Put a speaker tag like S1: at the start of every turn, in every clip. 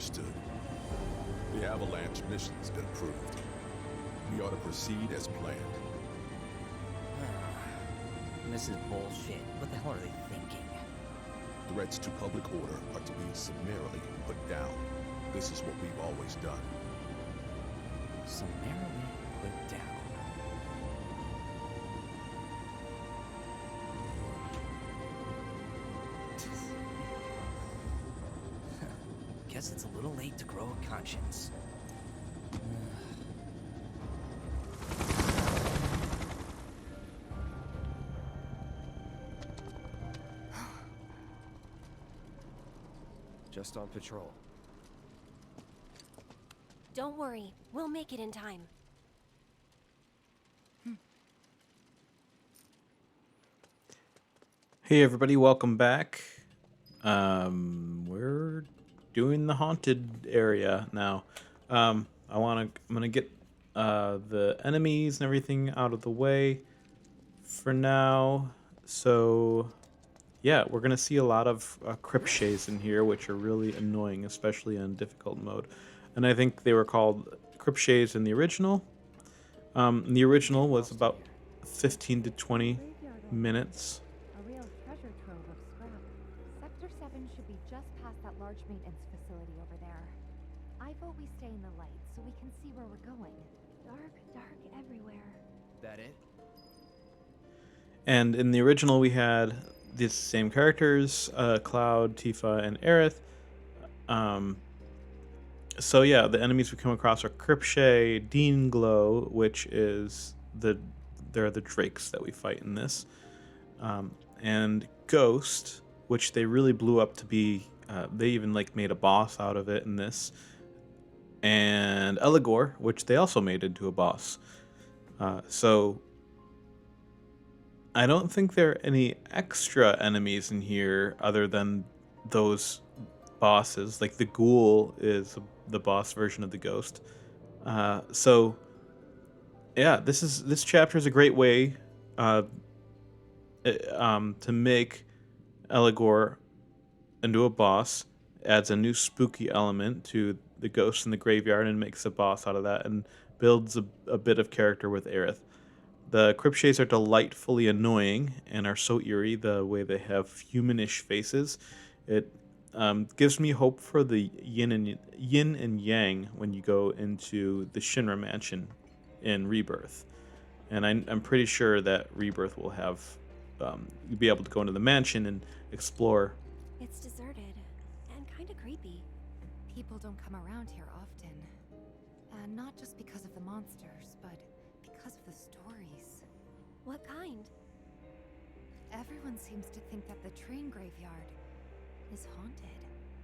S1: Understood. The avalanche mission's been approved. We ought to proceed as planned.
S2: This is bullshit. What the hell are they thinking?
S1: Threats to public order are to be summarily put down. This is what we've always done.
S2: Summarily put down. Guess it's a little late to grow a conscience.
S3: Just on patrol.
S4: Don't worry, we'll make it in time.
S5: Hey everybody, welcome back. We're doing the haunted area now. I'm gonna get the enemies and everything out of the way for now. So yeah, we're gonna see a lot of cryptshays in here, which are really annoying, especially in difficult mode. And I think they were called cryptshays in the original. The original was about 15 to 20 minutes.
S6: A real treasure trove of scrap. Sector 7 should be just past that large maintenance facility over there. I vote we stay in the light so we can see where we're going. Dark everywhere.
S3: That it?
S5: And in the original, we had the same characters, Cloud, Tifa, and Aerith. So yeah, the enemies we come across are Cryptshay, Dean Glow, which is they're the drakes that we fight in this, and Ghost, which they really blew up to be. They even made a boss out of it in this, and Eligor, which they also made into a boss. So I don't think there are any extra enemies in here other than those bosses. Like the ghoul is the boss version of the ghost. So yeah, this chapter is a great way to make Eligor into a boss. Adds a new spooky element to the ghost in the graveyard and makes a boss out of that, and builds a bit of character with Aerith. The cryptshays are delightfully annoying and are so eerie the way they have humanish faces. It gives me hope for the yin and yang when you go into the Shinra Mansion in Rebirth. And I'm pretty sure that Rebirth will have you'll be able to go into the mansion and explore.
S4: It's deserted and kind of creepy.
S6: People don't come around here often. And not just because of the monsters, but because of the stories.
S4: What kind?
S6: Everyone seems to think that the train graveyard is haunted.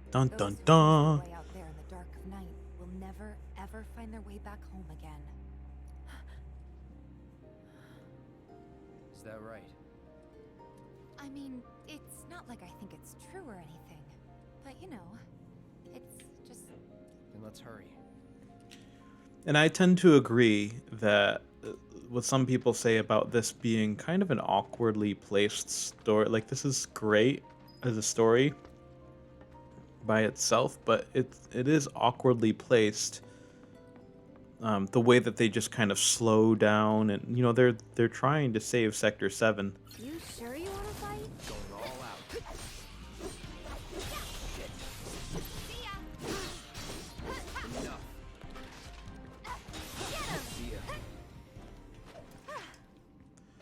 S5: Dun
S6: Those
S5: dun
S6: who
S5: dun.
S6: find their way out there in the dark of night will never ever find their way back home again.
S3: Is that right?
S6: I mean, it's not like I think it's true or anything, but you know, it's just...
S3: Then let's hurry.
S5: And I tend to agree that what some people say about this being kind of an awkwardly placed story. Like, this is great as a story by itself, but it is awkwardly placed. The way that they just kind of slow down, and they're trying to save Sector 7.
S4: You sure you want to fight?
S3: Going all out. Enough. See ya.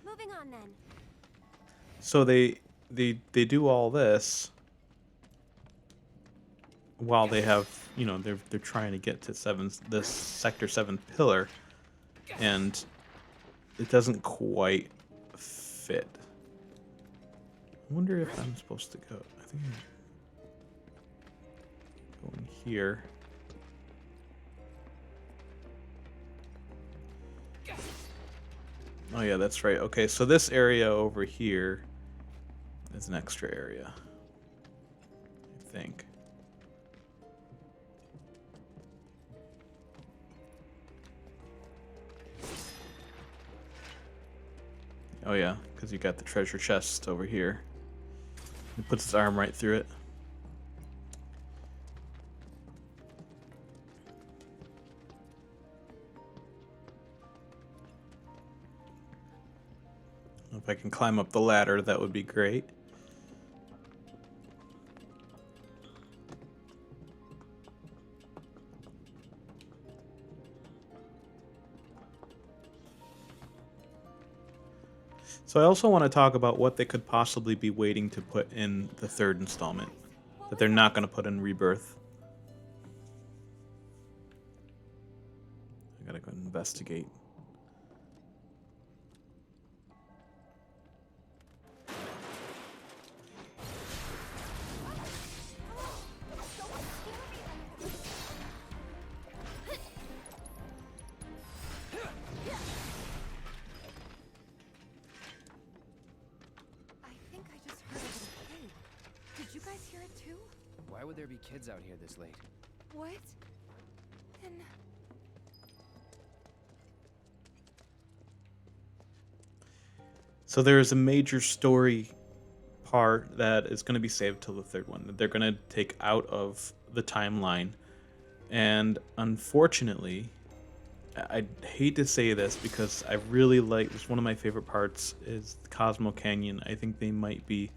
S4: Moving on then.
S5: So they do all this while they have, they're trying to get to this Sector 7 pillar, and it doesn't quite fit. I wonder if I'm supposed to go. I think I'm going here. Oh yeah, that's right. Okay, so this area over here is an extra area, I think. Oh yeah, because you got the treasure chest over here. He puts his arm right through it. If I can climb up the ladder, that would be great. So I also want to talk about what they could possibly be waiting to put in the third installment that they're not going to put in Rebirth. I gotta go investigate.
S6: I think I just heard a little plane. Did you guys hear it too?
S3: Why would there be kids out here this late?
S6: What? Then
S5: So there is a major story part that is going to be saved till the third one that they're going to take out of the timeline. And unfortunately, I hate to say this because I really like, it's one of my favorite parts is Cosmo Canyon. I think they might be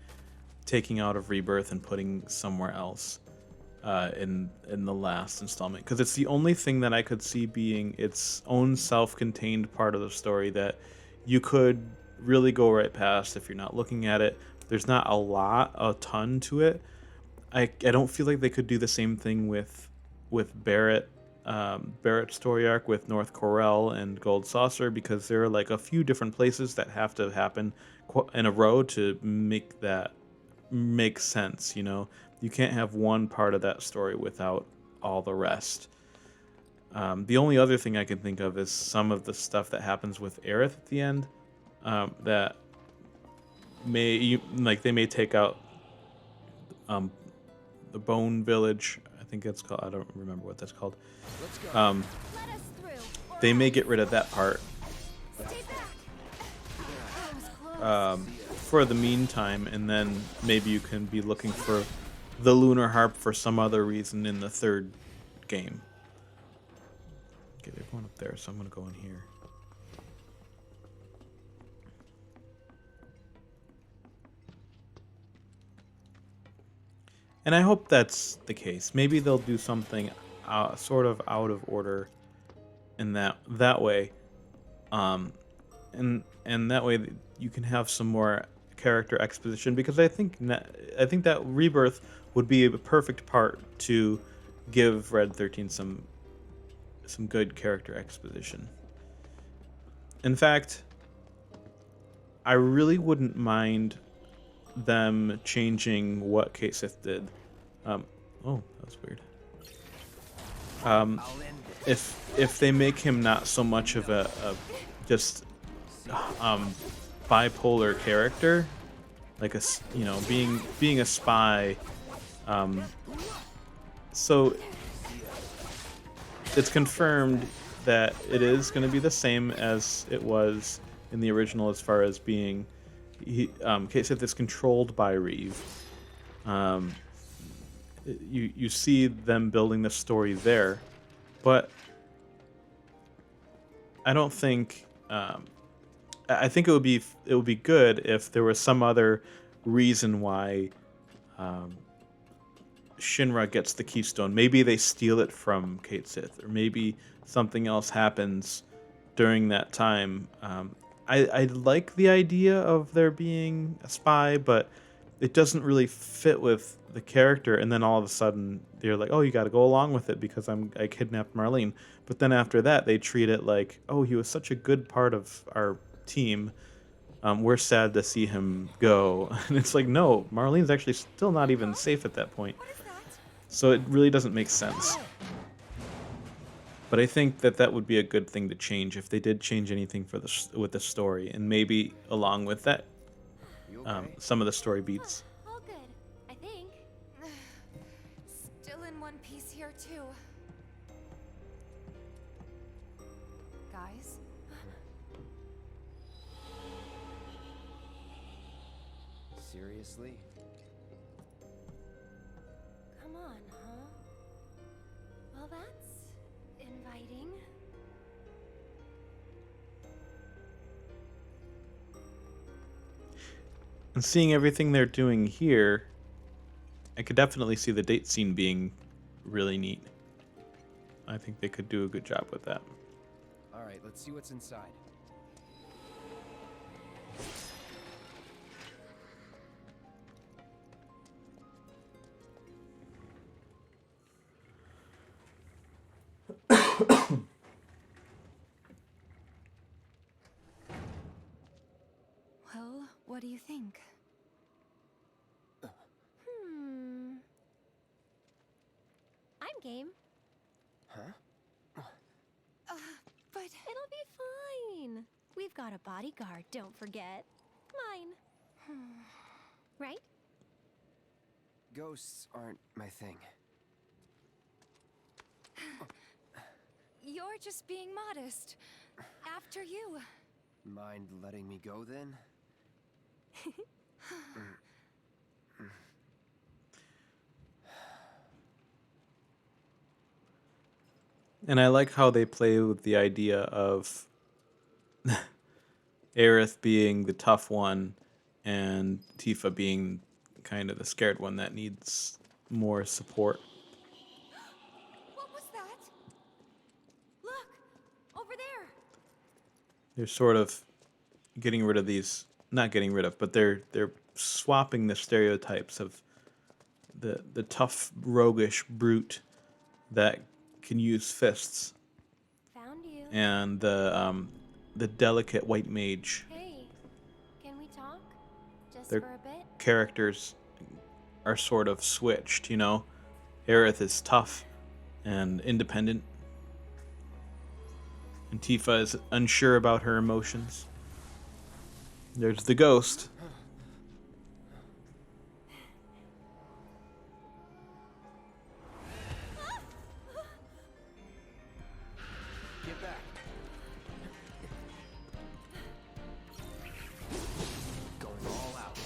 S5: taking out of Rebirth and putting somewhere else in the last installment, because it's the only thing that I could see being its own self-contained part of the story that you could really go right past if you're not looking at it. There's not a ton to it. I don't feel like they could do the same thing with Barrett's story arc with North Corel and Gold Saucer, because there are like a few different places that have to happen in a row to make that make sense. You know, you can't have one part of that story without all the rest. The only other thing I can think of is some of the stuff that happens with Aerith at the end, that they may take out the Bone Village. I think it's called. I don't remember what that's called.
S3: Let's go.
S4: Let us through. Or
S5: They may
S4: else.
S5: get rid of that part
S4: Stay back. That was close.
S5: for the meantime, and then maybe you can be looking for the Lunar Harp for some other reason in the third game. Okay, they're going up there, so I'm going to go in here. And I hope that's the case. Maybe they'll do something sort of out of order in that way, and that way you can have some more character exposition. Because I think that Rebirth would be a perfect part to give Red 13 some good character exposition. In fact, I really wouldn't mind them changing what Kate Sith did. Oh, that was weird.
S3: I'll end it.
S5: If they make him not so much of a just bipolar character, like being a spy. So it's confirmed that it is going to be the same as it was in the original, as far as being Kate Sith is controlled by Reeve. You see them building the story there, but I don't think. I think it would be good if there was some other reason why Shinra gets the Keystone. Maybe they steal it from Kate Sith, or maybe something else happens during that time. I like the idea of there being a spy, but it doesn't really fit with the character. And then all of a sudden they're like, oh, you got to go along with it because I kidnapped Marlene. But then after that, they treat it like, oh, he was such a good part of our team. We're sad to see him go. And it's like, no, Marlene's actually still not even safe at that point.
S4: What is that?
S5: So it really doesn't make sense. But I think that would be a good thing to change if they did change anything with the story, and maybe along with that,
S3: You okay?
S5: some of the story beats.
S4: All good, I think.
S6: still in one piece here too. Guys,
S3: Seriously?
S4: Come on, huh? Well, that's inviting.
S5: And seeing everything they're doing here, I could definitely see the date scene being really neat. I think they could do a good job with that.
S3: All right, let's see what's inside.
S6: Well, what do you think?
S4: I'm game.
S3: Huh?
S6: But
S4: It'll be fine. We've got a bodyguard, don't forget. Mine. Right?
S3: Ghosts aren't my thing.
S6: you're just being modest. After you.
S3: Mind letting me go then?
S5: And I like how they play with the idea of Aerith being the tough one and Tifa being kind of the scared one that needs more support.
S6: What was that? Look! Over there!
S5: They're sort of getting rid of these, not getting rid of, but they're swapping the stereotypes of the tough, roguish brute that can use fists
S4: Found you.
S5: and the delicate white mage.
S4: Hey, can we talk? Just
S5: They're-
S4: for a bit?
S5: Characters are sort of switched, you know. Aerith is tough and independent, and Tifa is unsure about her emotions. There's the ghost.
S3: Get back. Going all out.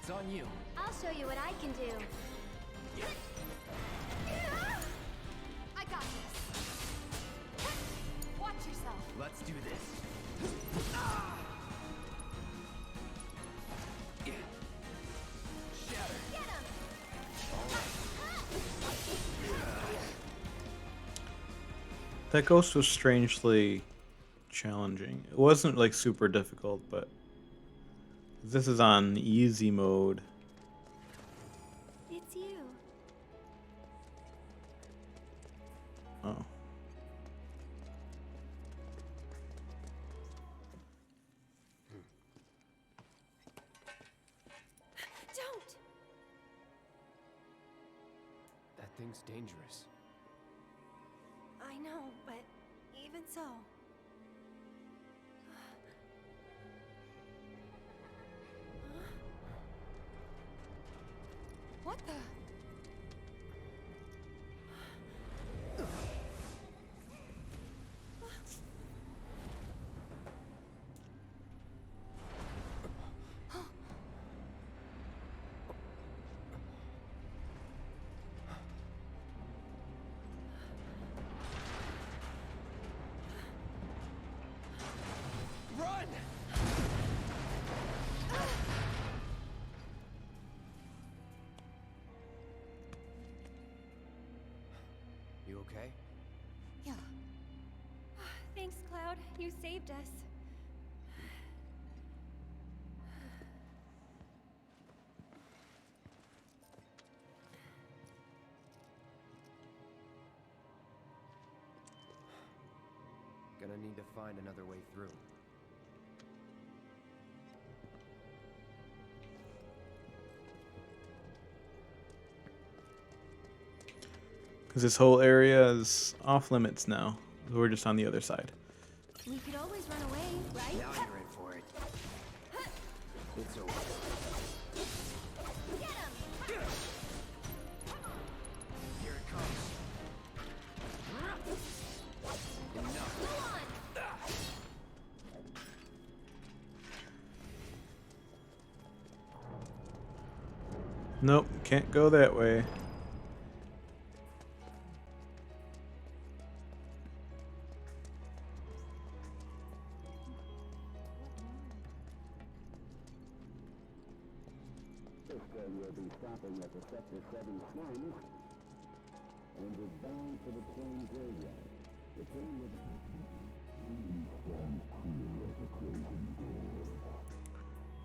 S3: It's on you.
S4: I'll show you what I can do.
S6: I got this. Watch yourself.
S3: Let's do this. Yeah. Shatter.
S4: Get him!
S5: That ghost was strangely challenging. It wasn't like super difficult, but this is on easy mode.
S4: It's you.
S5: Oh.
S4: Don't!
S3: That thing's dangerous.
S4: I know, but even so.
S6: What the?
S3: Run! You okay?
S6: Yeah.
S4: Thanks, Cloud. You saved us.
S3: Gonna need to find another way through.
S5: Because this whole area is off limits now. We're just on the other side.
S4: We could always run away, right?
S3: Now you're in for it. It's over.
S4: Get him!
S3: Here it comes. Enough.
S4: Go on!
S5: Nope, can't go that way.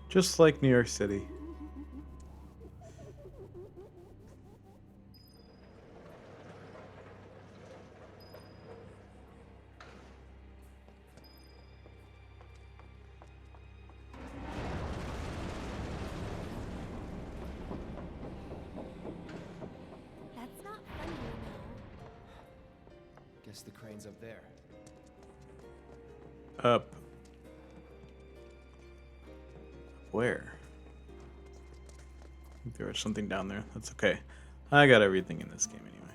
S5: Just like New York City.
S4: That's not funny, you know.
S3: Guess the crane's up there.
S5: Up. Where? I think there was something down there. That's okay. I got everything in this game anyway.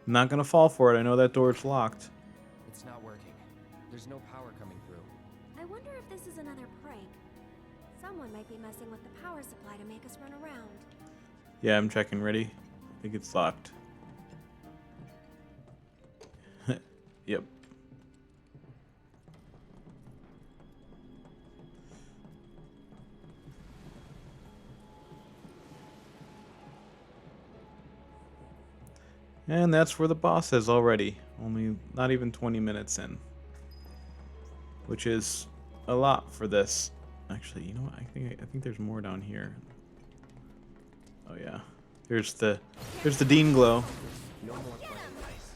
S5: I'm not gonna fall for it. I know that door's locked.
S3: It's not working. There's no power coming through.
S4: I wonder if this is another prank. Someone might be messing with the power supply to make us run around.
S5: Yeah, I'm checking. Ready? I think it's locked. Yep. And that's where the boss is already. Only not even 20 minutes in. Which is a lot for this. Actually, you know what? I think there's more down here. Oh yeah. There's the Dean glow.
S3: No more playing nice.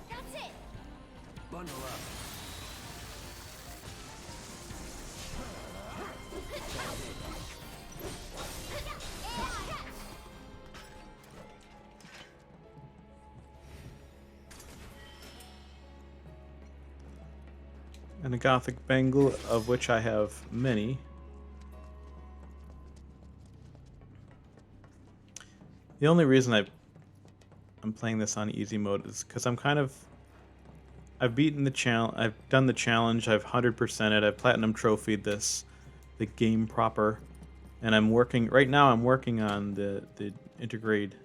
S4: That's it!
S3: Bundle up.
S5: And a gothic bangle, of which I have many. The only reason I'm playing this on easy mode is because I've beaten the challenge, I've done the challenge, I've 100%ed, I've platinum trophied the game proper, and I'm working on the Integrate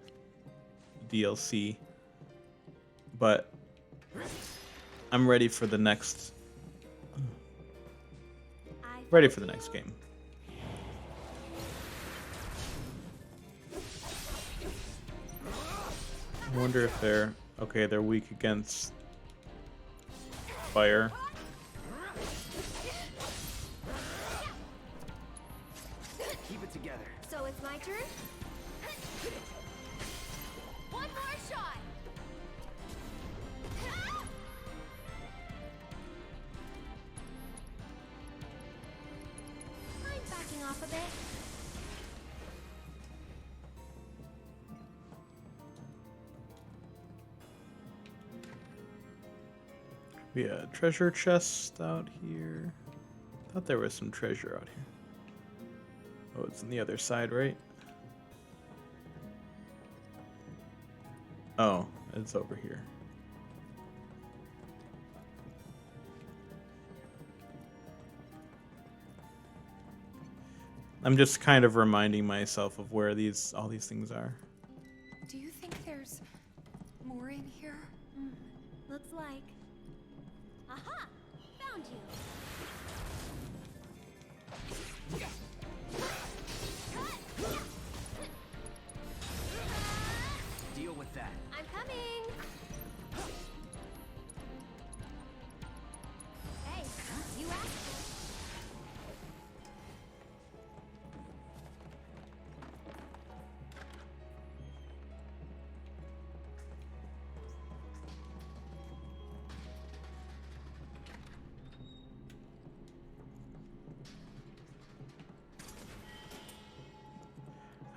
S5: DLC, but I'm ready for the next game. I wonder if they're weak against fire.
S3: Keep it together.
S4: So it's my turn? One more shot! I'm backing off a bit.
S5: Yeah, treasure chest out here. Thought there was some treasure out here. Oh, it's on the other side, right? Oh, it's over here. I'm just kind of reminding myself of where all these things are.
S6: Do you think there's more in here?
S4: Looks like. Aha! Found you.
S3: Deal with that.
S4: I'm coming. Hey, you asked.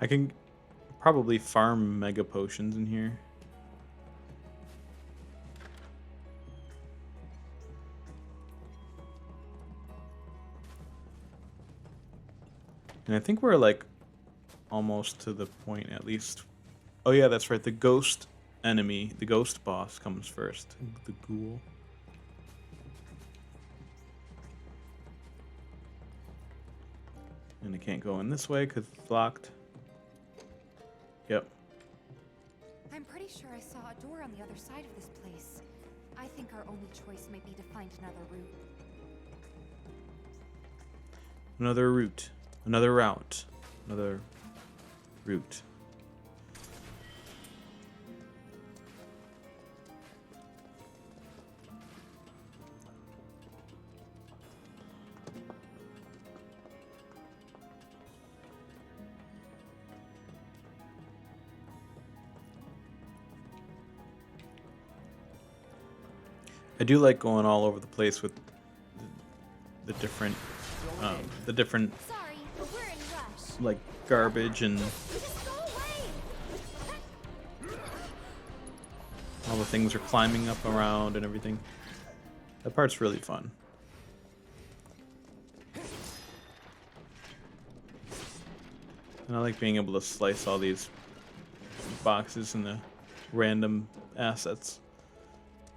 S5: I can probably farm mega potions in here. And I think we're like almost to the point at least. Oh yeah, that's right. The ghost enemy, the ghost boss comes first. The ghoul. And I can't go in this way because it's locked. Yep.
S6: I'm pretty sure I saw a door on the other side of this place. I think our only choice might be to find another route.
S5: Another route. Another route. Another route. I do like going all over the place with the different
S4: Sorry, but we're in rush.
S5: like garbage and
S4: Just go away!
S5: all the things are climbing up around and everything. That part's really fun. And I like being able to slice all these boxes into random assets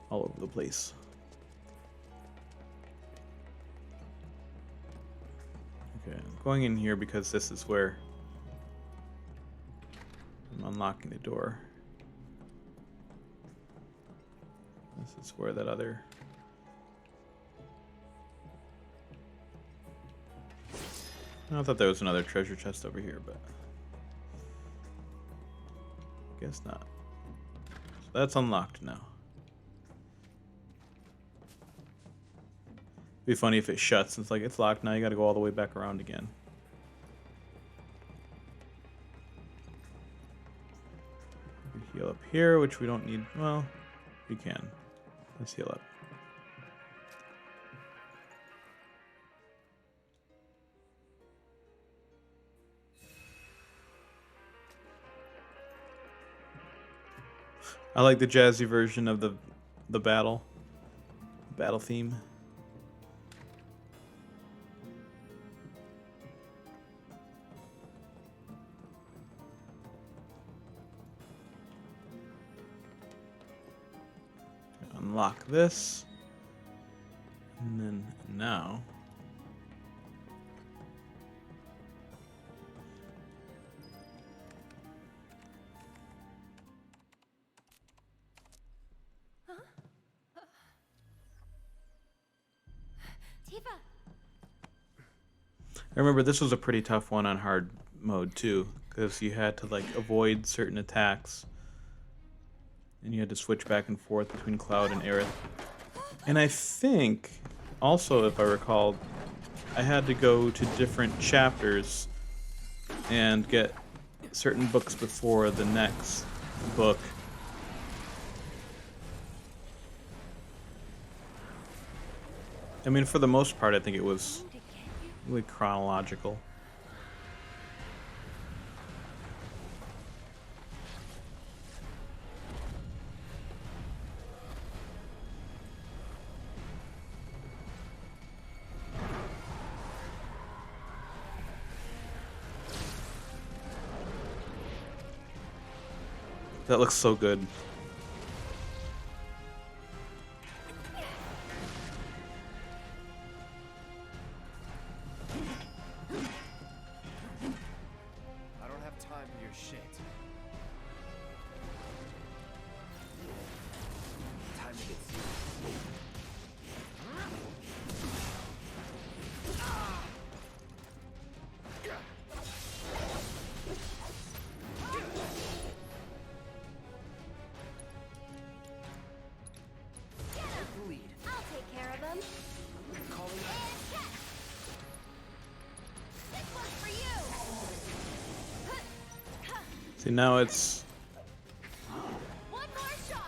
S5: all over the place. Okay, I'm going in here because this is where I'm unlocking the door. This is where that other... I thought there was another treasure chest over here, but I guess not. So that's unlocked now. Be funny if it shuts. It's like, it's locked now, you gotta go all the way back around again. We can heal up here, which we don't need. Well, we can. Let's heal up. I like the jazzy version of the battle theme. Unlock this, and then now
S4: Tifa!
S5: I remember this was a pretty tough one on hard mode too, because you had to like avoid certain attacks. And you had to switch back and forth between Cloud and Aerith. And I think, also if I recall, I had to go to different chapters and get certain books before the next book. I mean, for the most part, I think it was really chronological. That looks so good.
S3: I don't have time for your shit. Time to get serious.
S4: I'll take care of them.
S3: Calling
S4: And catch! This one's for you!
S5: See, now it's...
S4: One more shot!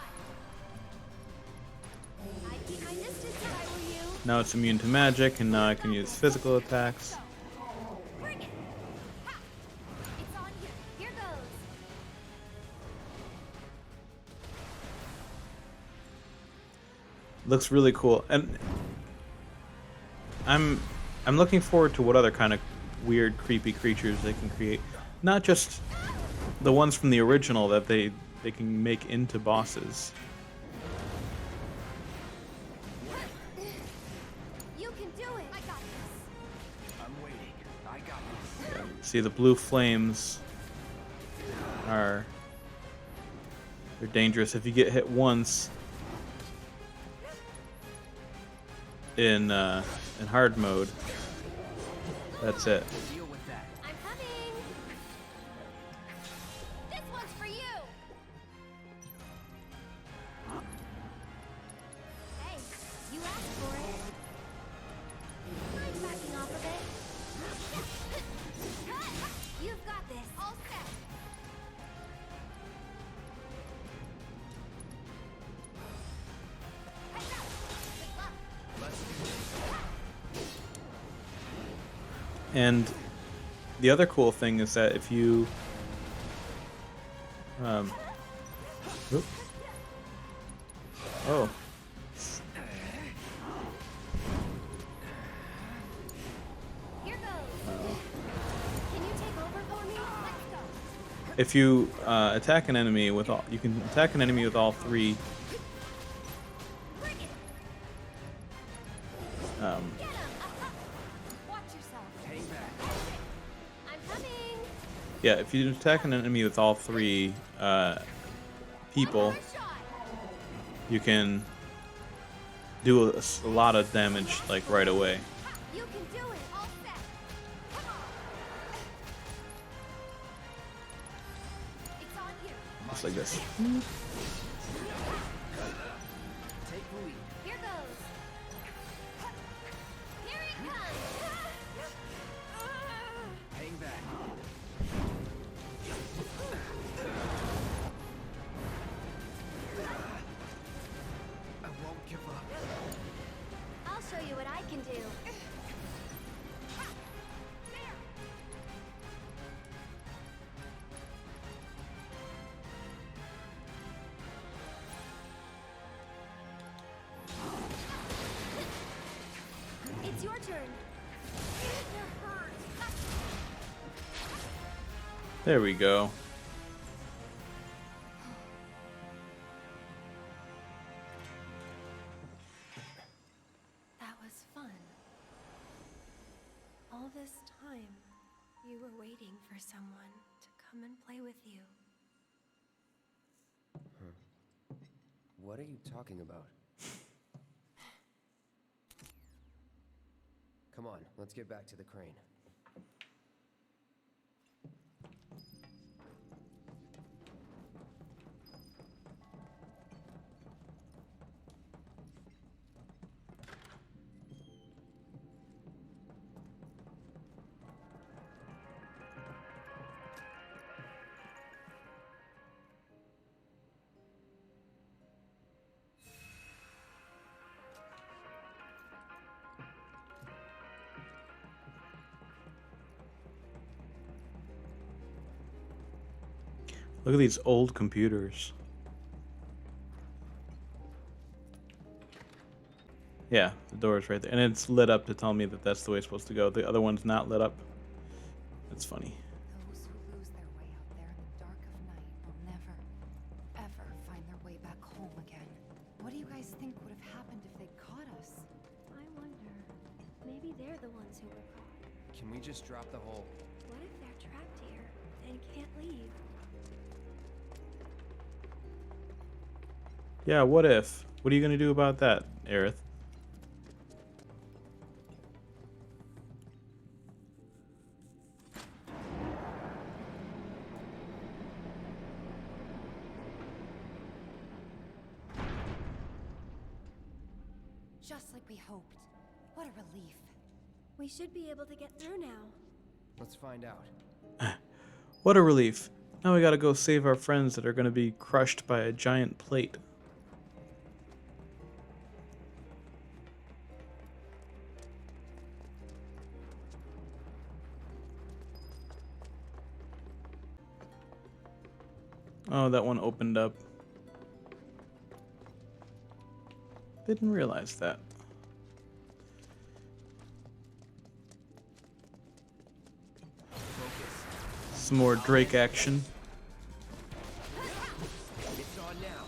S4: I'd keep my distance if I were you.
S5: Now it's immune to magic, and now I can use physical attacks.
S4: Bring it! Ha! It's on you. Here goes.
S5: Looks really cool, and I'm looking forward to what other kind of weird, creepy creatures they can create. Not just the ones from the original that they can make into bosses.
S4: You can do it. I got this.
S3: I'm waiting. I got this.
S5: See, the blue flames are they're dangerous. If you get hit once in hard mode, that's it.
S3: Deal with that.
S4: I'm coming. This one's for you. Hey, you asked for it. I'm backing off a bit. You've got this. All set. Heads up. Good luck.
S3: Let's do this.
S5: And the other cool thing is that if you oop. Oh.
S4: Here goes. Can you take over for me? Let's go.
S5: If you attack an enemy with all, you can attack an enemy with all three.
S4: Bring it. Get him. Watch yourself.
S3: Hang back.
S4: I'm coming.
S5: Yeah, if you attack an enemy with all three people,
S4: Another shot.
S5: you can do a lot of damage like right away.
S4: You can do it. All set. Come on. It's on you.
S5: Just like this.
S3: Take the lead.
S4: Here goes. Here it comes.
S3: Hang back. I won't give up.
S4: I'll show you what I can do. There. It's your turn. You're hurt.
S5: There we go.
S4: That was fun. All this time, you were waiting for someone to come and play with you.
S3: What are you talking about? Come on, let's get back to the crane.
S5: Look at these old computers. Yeah, the door is right there. And it's lit up to tell me that that's the way it's supposed to go. The other one's not lit up. It's funny.
S6: Those who lose their way out there in the dark of night will never, ever find their way back home again. What do you guys think would have happened if they caught us?
S4: I wonder. Maybe they're the ones who were caught.
S3: Can we just drop the whole...
S4: What if they're trapped here and can't leave?
S5: Yeah, what if? What are you going to do about that, Aerith?
S6: Just like we hoped. What a relief.
S4: We should be able to get through now.
S3: Let's find out.
S5: What a relief. Now we gotta go save our friends that are gonna be crushed by a giant plate. Oh, that one opened up. Didn't realize that. Some more Drake action.
S3: It's on now.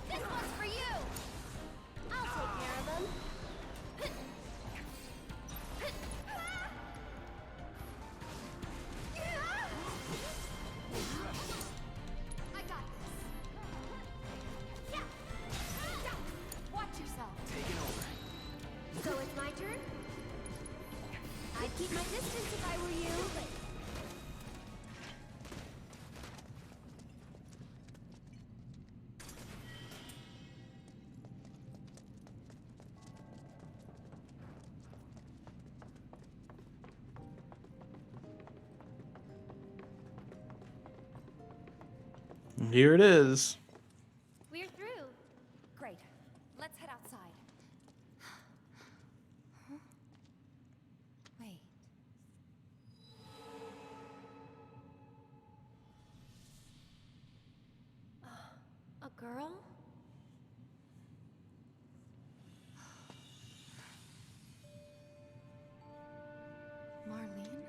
S4: This one's for you. I'll take care of them. keep my distance if I were you.
S5: Here it is.
S4: We're through.
S6: Great. Let's head outside.
S4: Wait. A girl? Marlene?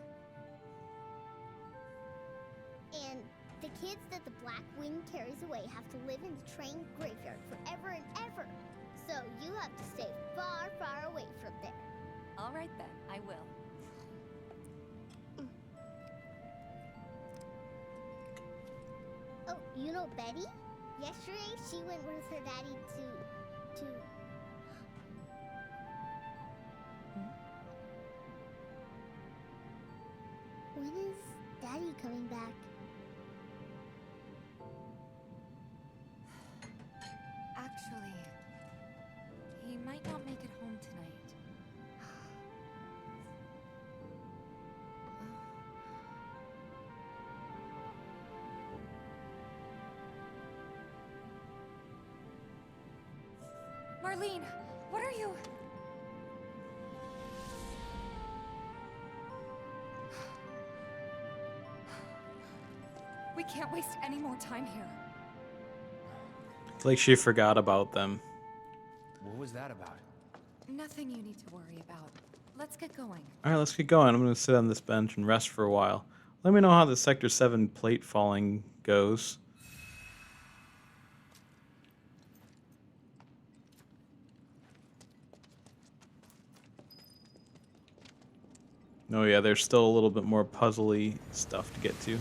S7: And the kids that the Black Wing carries away have to live in the train graveyard forever and ever. So you have to stay far, far away from there.
S6: All right then, I will.
S7: Oh, you know Betty? Yesterday, she went with her daddy to... When is Daddy coming back?
S6: Actually, he might not make it home tonight. Marlene, what are you? We can't waste any more time here.
S5: It's like she forgot about them.
S3: What was that about?
S6: Nothing you need to worry about. Let's get going.
S5: All right, let's get going. I'm going to sit on this bench and rest for a while. Let me know how the Sector 7 plate falling goes. Oh yeah, there's still a little bit more puzzly stuff to get to.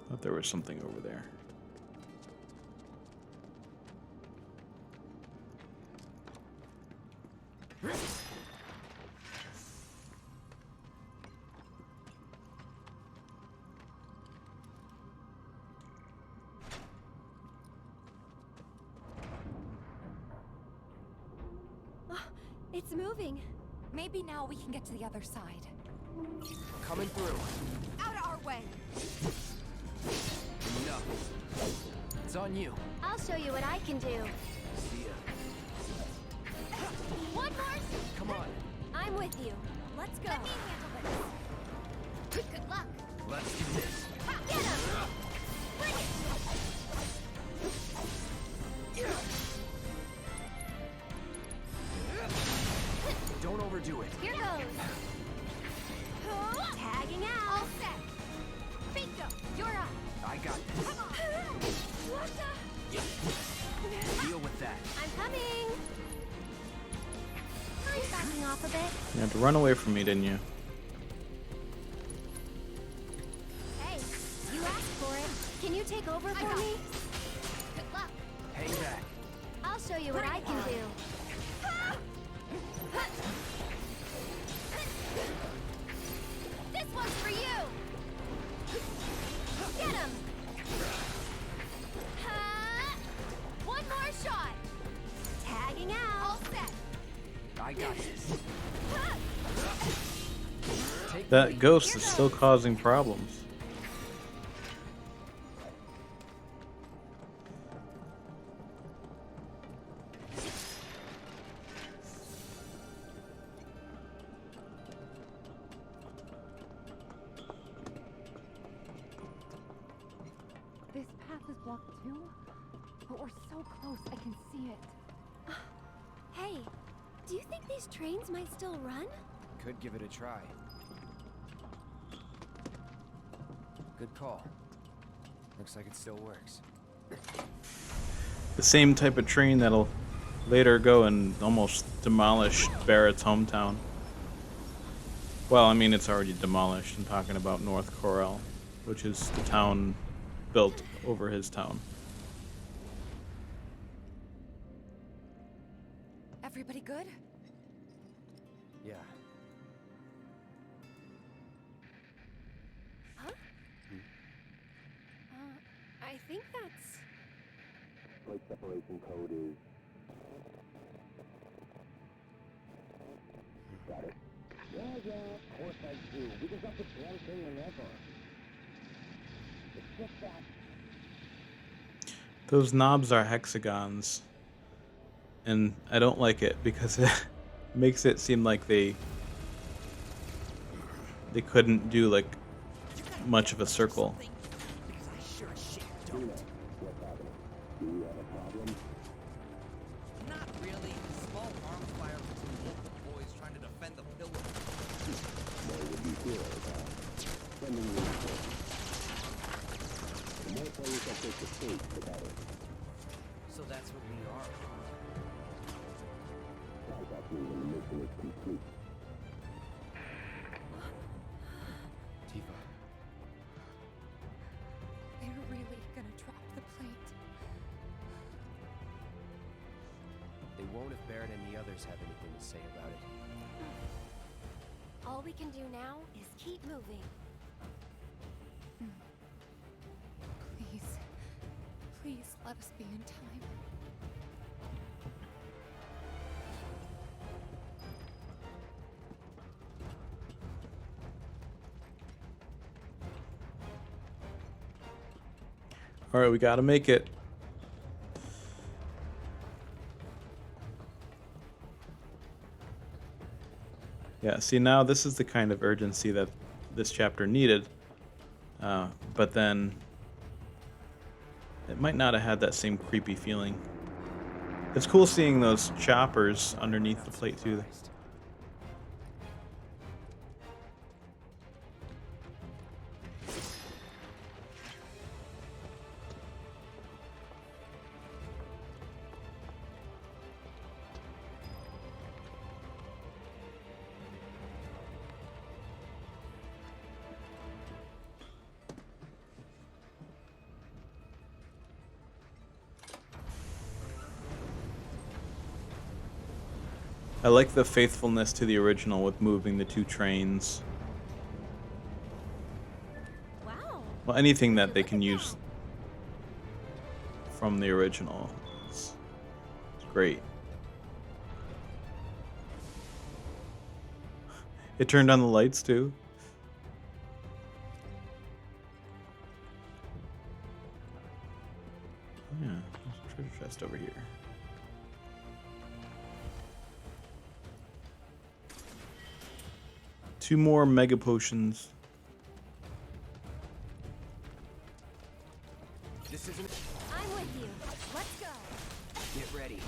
S5: Thought there was something over there.
S4: It's moving.
S6: Maybe now we can get to the other side.
S3: Coming through.
S6: Out of our way!
S3: Enough. It's on you.
S4: I'll show you what I can do.
S3: See ya.
S4: One more.
S3: Come on.
S4: I'm with you. Let's go.
S6: Let me handle this.
S4: Good luck.
S3: Let's do this.
S4: Get him. Bring it.
S3: Don't overdo it.
S4: Here goes. Tagging out. All set. Bingo. You're up.
S3: I got this.
S4: Come on. What the?
S3: Deal with that.
S4: I'm coming. I'm backing off a bit.
S5: You had to run away from me, didn't you?
S4: Hey, you asked for it. Can you take over for me? Good luck.
S3: Hang back.
S4: I'll show you what I can do. This one's for you. Get him. One more shot. Tagging out. All set.
S3: I got this. Take
S5: That ghost is still causing problems.
S6: This path is blocked too, but we're so close I can see it.
S4: Hey, do you think these trains might still run?
S3: Could give it a try. Good call. Looks like it still works.
S5: The same type of train that'll later go and almost demolish Barrett's hometown. Well, I mean, it's already demolished. I'm talking about North Corel, which is the town built over his town.
S6: Everybody good?
S3: Yeah.
S4: Huh? I think that's...
S8: Plate separation code is... Got it. Yeah, of course I do. We just got the damn thing whenever. It's just that...
S5: Those knobs are hexagons. And I don't like it because it makes it seem like they couldn't do like much of a circle.
S2: Because I sure as shit don't.
S8: What's happening? Do we have a problem?
S2: Not really. Small arms fire between local boys trying to defend the pillar.
S8: Well, it would be cool, sending reinforcements. The more players that take the stage, the better.
S2: So that's what we are.
S8: Sounds like we when the mission is complete.
S3: Tifa.
S6: They're really gonna drop the plate.
S3: They won't if Barrett and the others have anything to say about it.
S4: All we can do now is keep moving.
S6: Please. Please let us be in time.
S5: All right, we got to make it. Yeah, see, now this is the kind of urgency that this chapter needed. But then it might not have had that same creepy feeling. It's cool seeing those choppers underneath the plate too.
S3: Surprised.
S5: I like the faithfulness to the original with moving the two trains.
S4: Wow.
S5: Well, anything that they can use from the original is great. It turned on the lights too. Yeah, there's a treasure chest over here. Two more mega potions.
S3: This isn't.
S4: I'm with you. Let's go.
S3: Get ready.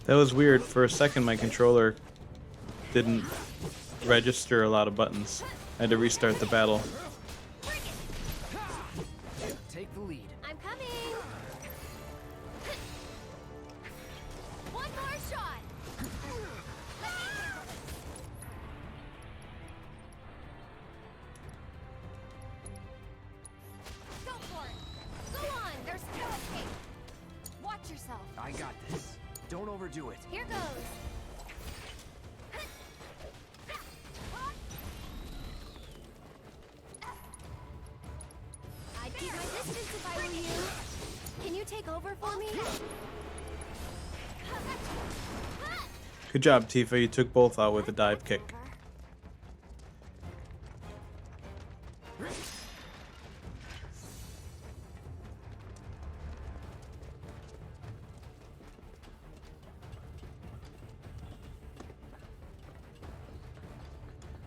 S5: That was weird. For a second, my controller didn't register a lot of buttons. I had to restart the battle.
S3: Take the lead.
S4: I'm coming. One more shot. Go for it. Go on. There's no escape. Watch yourself.
S3: I got this. Don't overdo it.
S4: Here goes. I'd keep my distance if I were you. Can you take over for me?
S5: Good job, Tifa. You took both out with a dive kick.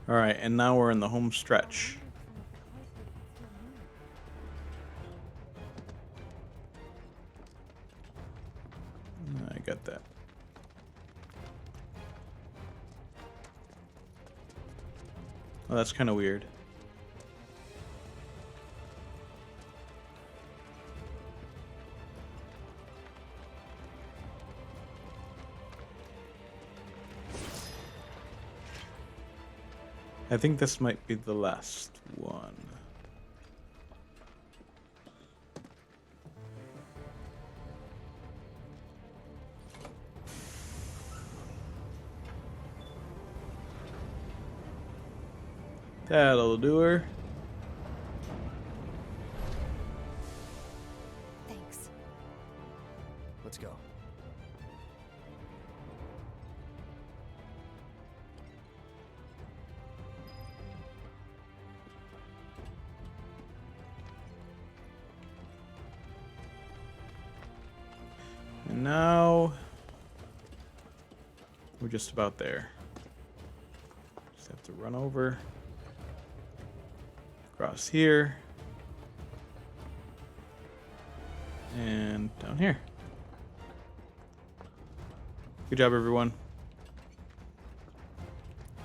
S5: All right, and now we're in the home stretch. I got that. Oh, that's kind of weird. I think this might be the last one. That'll do her.
S3: Thanks. Let's go.
S5: And now we're just about there. Just have to run over, across here, and down here. Good job, everyone.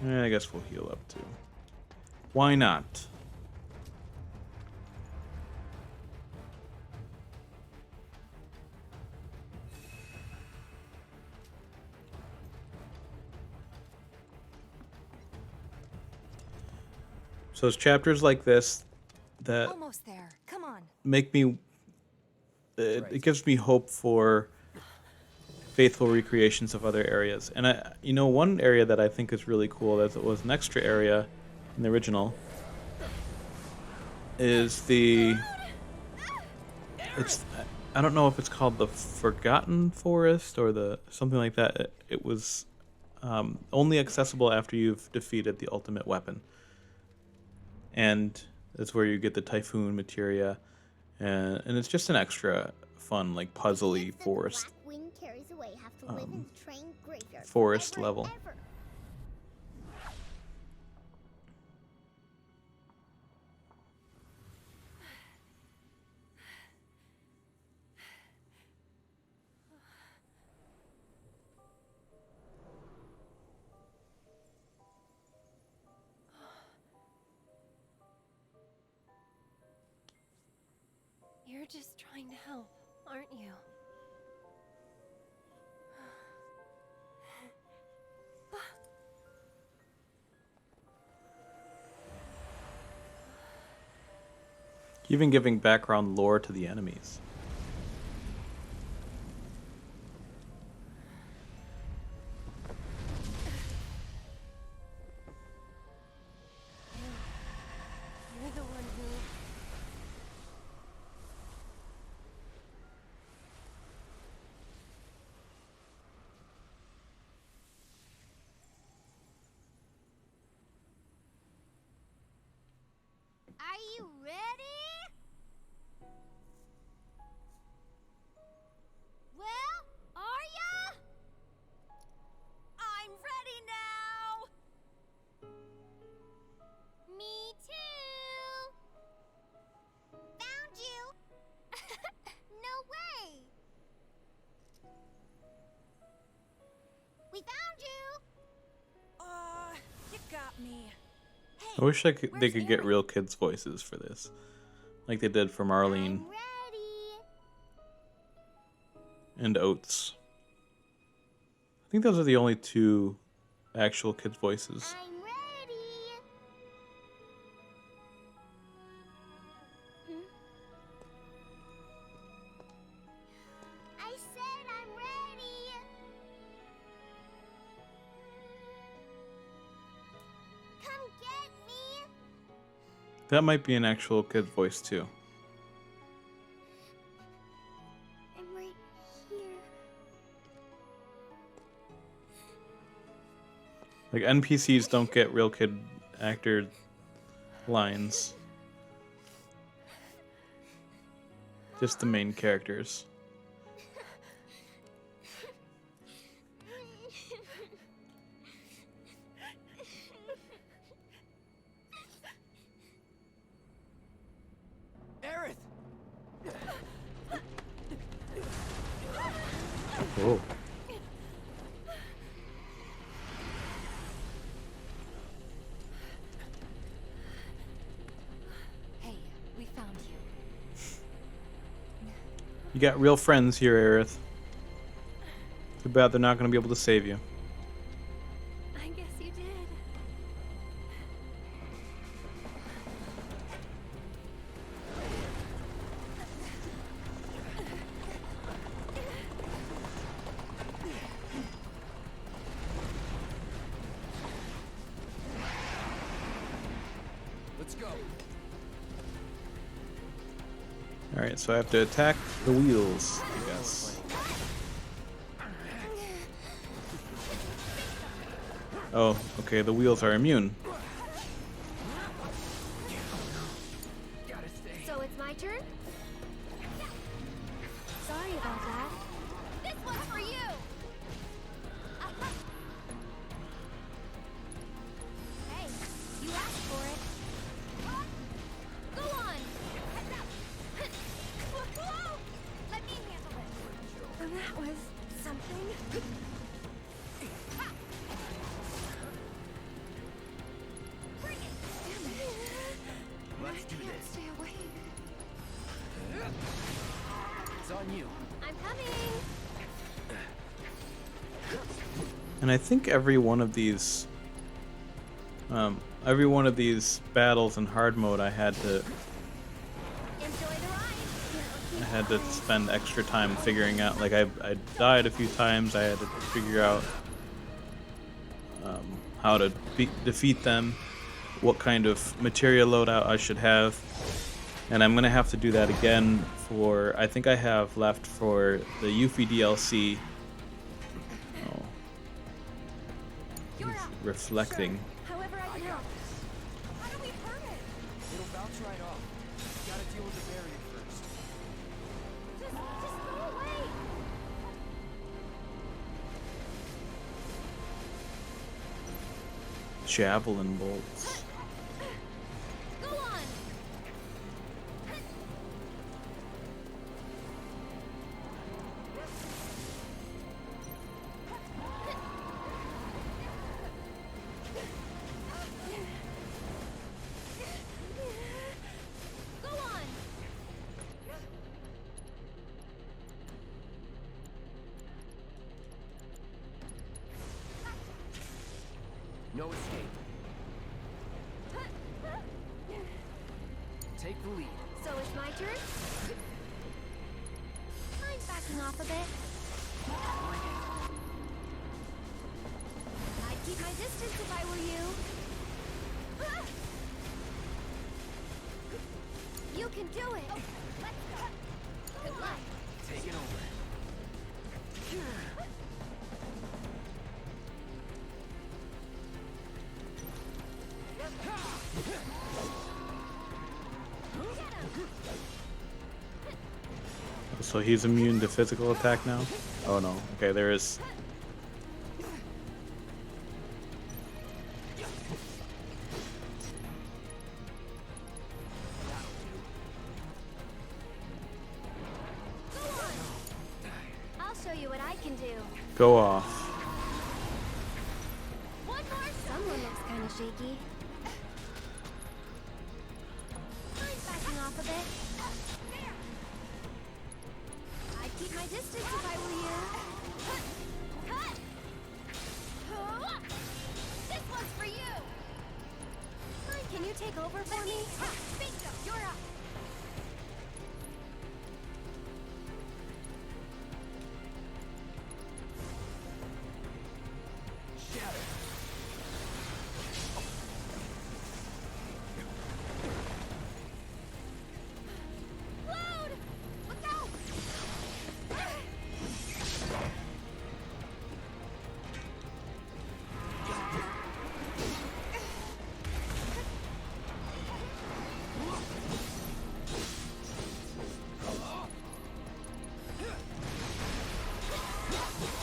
S5: And I guess we'll heal up too. Why not? So it's chapters like this that
S4: Almost there. Come on.
S5: make me. It gives me hope for faithful recreations of other areas. And one area that I think is really cool, that was an extra area in the original, is I don't know if it's called the Forgotten Forest or the something like that. It was only accessible after you've defeated the ultimate weapon. And that's where you get the Typhoon materia, and it's just an extra fun, like puzzly forest forest level.
S4: You're just trying to help, aren't you?
S5: Even giving background lore to the enemies.
S4: You're the one who...
S7: Are you ready? Well, are ya? I'm ready now. Me too. Found you. No way. We found you.
S2: You got me.
S5: I wish they could get real kids' voices for this, like they did for Marlene
S7: I'm ready.
S5: and Oates. I think those are the only two actual kids' voices.
S7: I'm ready. I said I'm ready. Come get me.
S5: That might be an actual kid's voice too.
S7: I'm right here.
S5: Like NPCs don't get real kid actor lines. Just the main characters.
S3: Aerith!
S5: Oh.
S4: Hey, we found you.
S5: You got real friends here, Aerith. Too bad they're not going to be able to save you.
S4: I guess you did.
S2: Let's go.
S5: Alright, so I have to attack the wheels, I guess. Oh, okay, the wheels are immune.
S4: So it's my turn? Sorry about that. This one's for you! Hey, you asked for it. Go on! Heads up! Whoa! Let me handle it. That was something. Bring it!
S3: Let's do this.
S4: Stay awake.
S3: It's on you.
S4: I'm coming!
S5: And I think every one of these battles in hard mode I had to
S4: Enjoy the ride!
S5: spend extra time figuring out. Like I died a few times. I had to figure out how to defeat them, what kind of material loadout I should have, and I'm gonna have to do that again for. I think I have left for the Yuffie DLC. Oh,
S4: You're up.
S5: reflecting.
S4: However I can help. How do we burn it?
S3: It'll bounce right off. Gotta deal with the barrier first.
S4: Just go away!
S5: Javelin bolts.
S4: Go on! Go on!
S3: No escape. Take the lead.
S4: So it's my turn? I'm backing off a bit. I'd keep my distance if I were you. You can do it! Let's go! Good luck!
S3: Take it over.
S5: So he's immune to physical attack now? Oh no. Okay, there is.
S4: Go on! I'll show you what I can do.
S5: Go off.
S4: One more! Someone looks kind of shaky. I'm backing off a bit. I'd keep my distance if I were you. Cut! This one's for you! Can you take over for me? Bingo! You're up!
S3: Shatter.
S4: Load! Look out!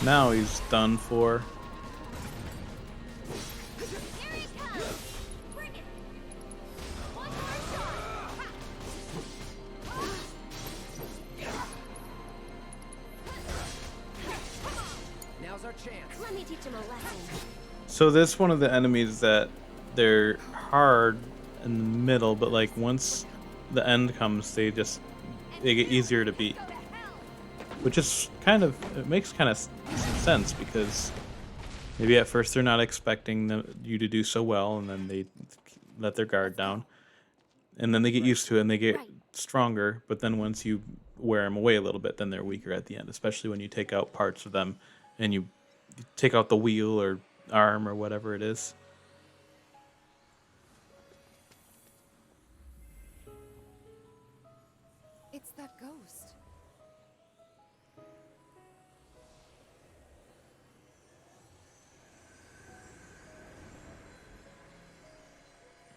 S5: Now he's done for.
S4: Here he comes! Bring it! One more shot!
S3: Now's our chance.
S4: Let me teach him a lesson.
S5: So this one of the enemies that they're hard in the middle, but like once the end comes, they get easier to beat,
S4: Go to hell!
S5: which is kind of it makes kind of sense because maybe at first they're not expecting you to do so well, and then they let their guard down, and then they get used to it and they get stronger. But then once you wear them away a little bit, then they're weaker at the end, especially when you take out parts of them and you take out the wheel or arm or whatever it is.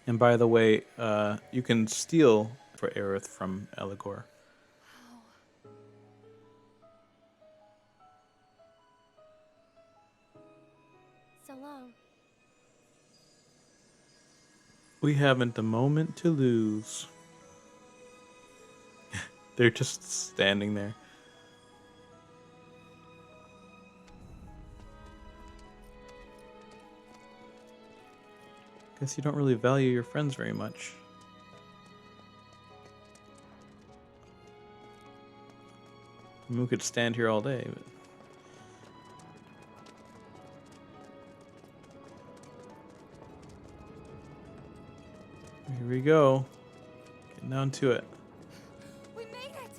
S5: And by the way, you can steal for Aerith from Eligor.
S4: So long.
S5: We haven't a moment to lose. They're just standing there. Guess you don't really value your friends very much. I mean, we could stand here all day, but... Here we go. Getting down to it.
S4: We made it!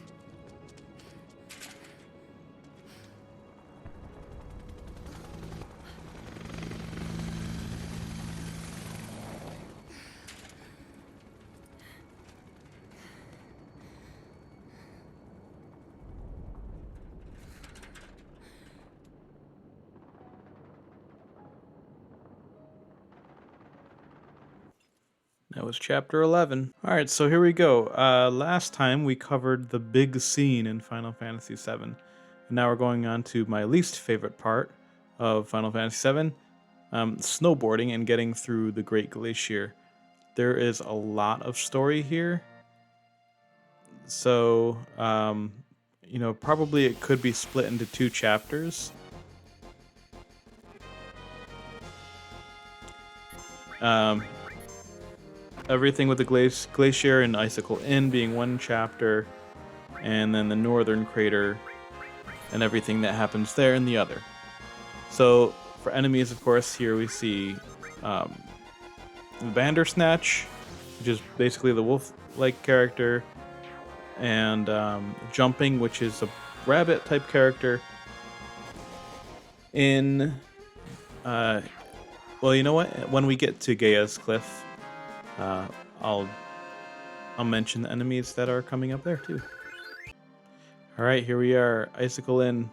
S5: That was chapter 11. Alright, so here we go. Last time we covered the big scene in Final Fantasy VII. And now we're going on to my least favorite part of Final Fantasy VII, snowboarding and getting through the Great Glacier. There is a lot of story here. So, you know, probably it could be split into 2 chapters. Everything with the Glacier and Icicle Inn being 1 chapter, and then the Northern Crater and everything that happens there in the other. So, for enemies, of course, here we see the Bandersnatch, which is basically the wolf-like character, and Jumping, which is a rabbit-type character. Well, you know what? When we get to Gaia's Cliff, I'll mention the enemies that are coming up there too. All right, here we are, Icicle Inn,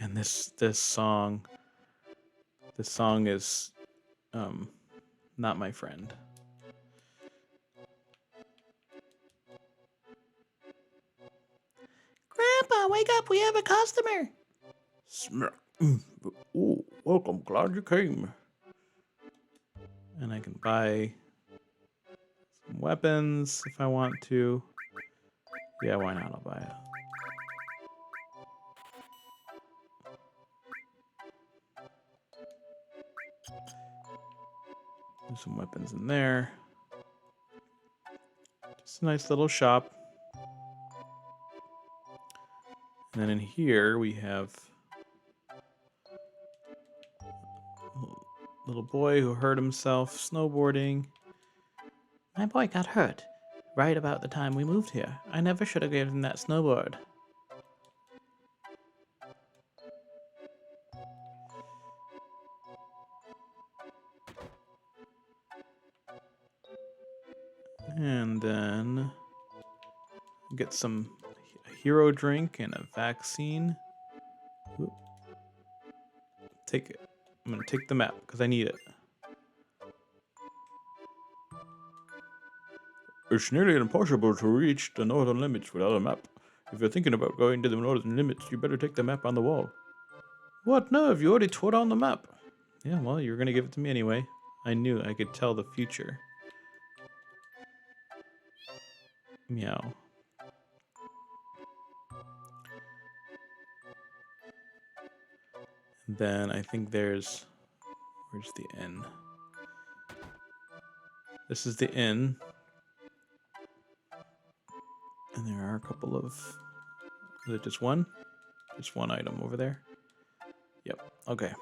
S5: and this song is not my friend. Grandpa, wake up! We have a customer. Smack. Oh, welcome. Glad you came. And I can buy some weapons if I want to. Yeah, why not? I'll buy it. There's some weapons in there. Just a nice little shop. And then in here we have a little boy who hurt himself snowboarding. My boy got hurt right about the time we moved here. I never should have given him that snowboard. And then get some hero drink and a vaccine. Whoop. Take it. I'm gonna take the map because I need it. It's nearly impossible to reach the northern limits without a map. If you're thinking about going to the northern limits, you better take the map on the wall. What nerve? You already tore down the map. Yeah, well, you were gonna give it to me anyway. I knew I could tell the future. Meow. Then I think where's the inn? This is the inn. And there are a couple of, is it just one? Just one item over there? Yep, okay.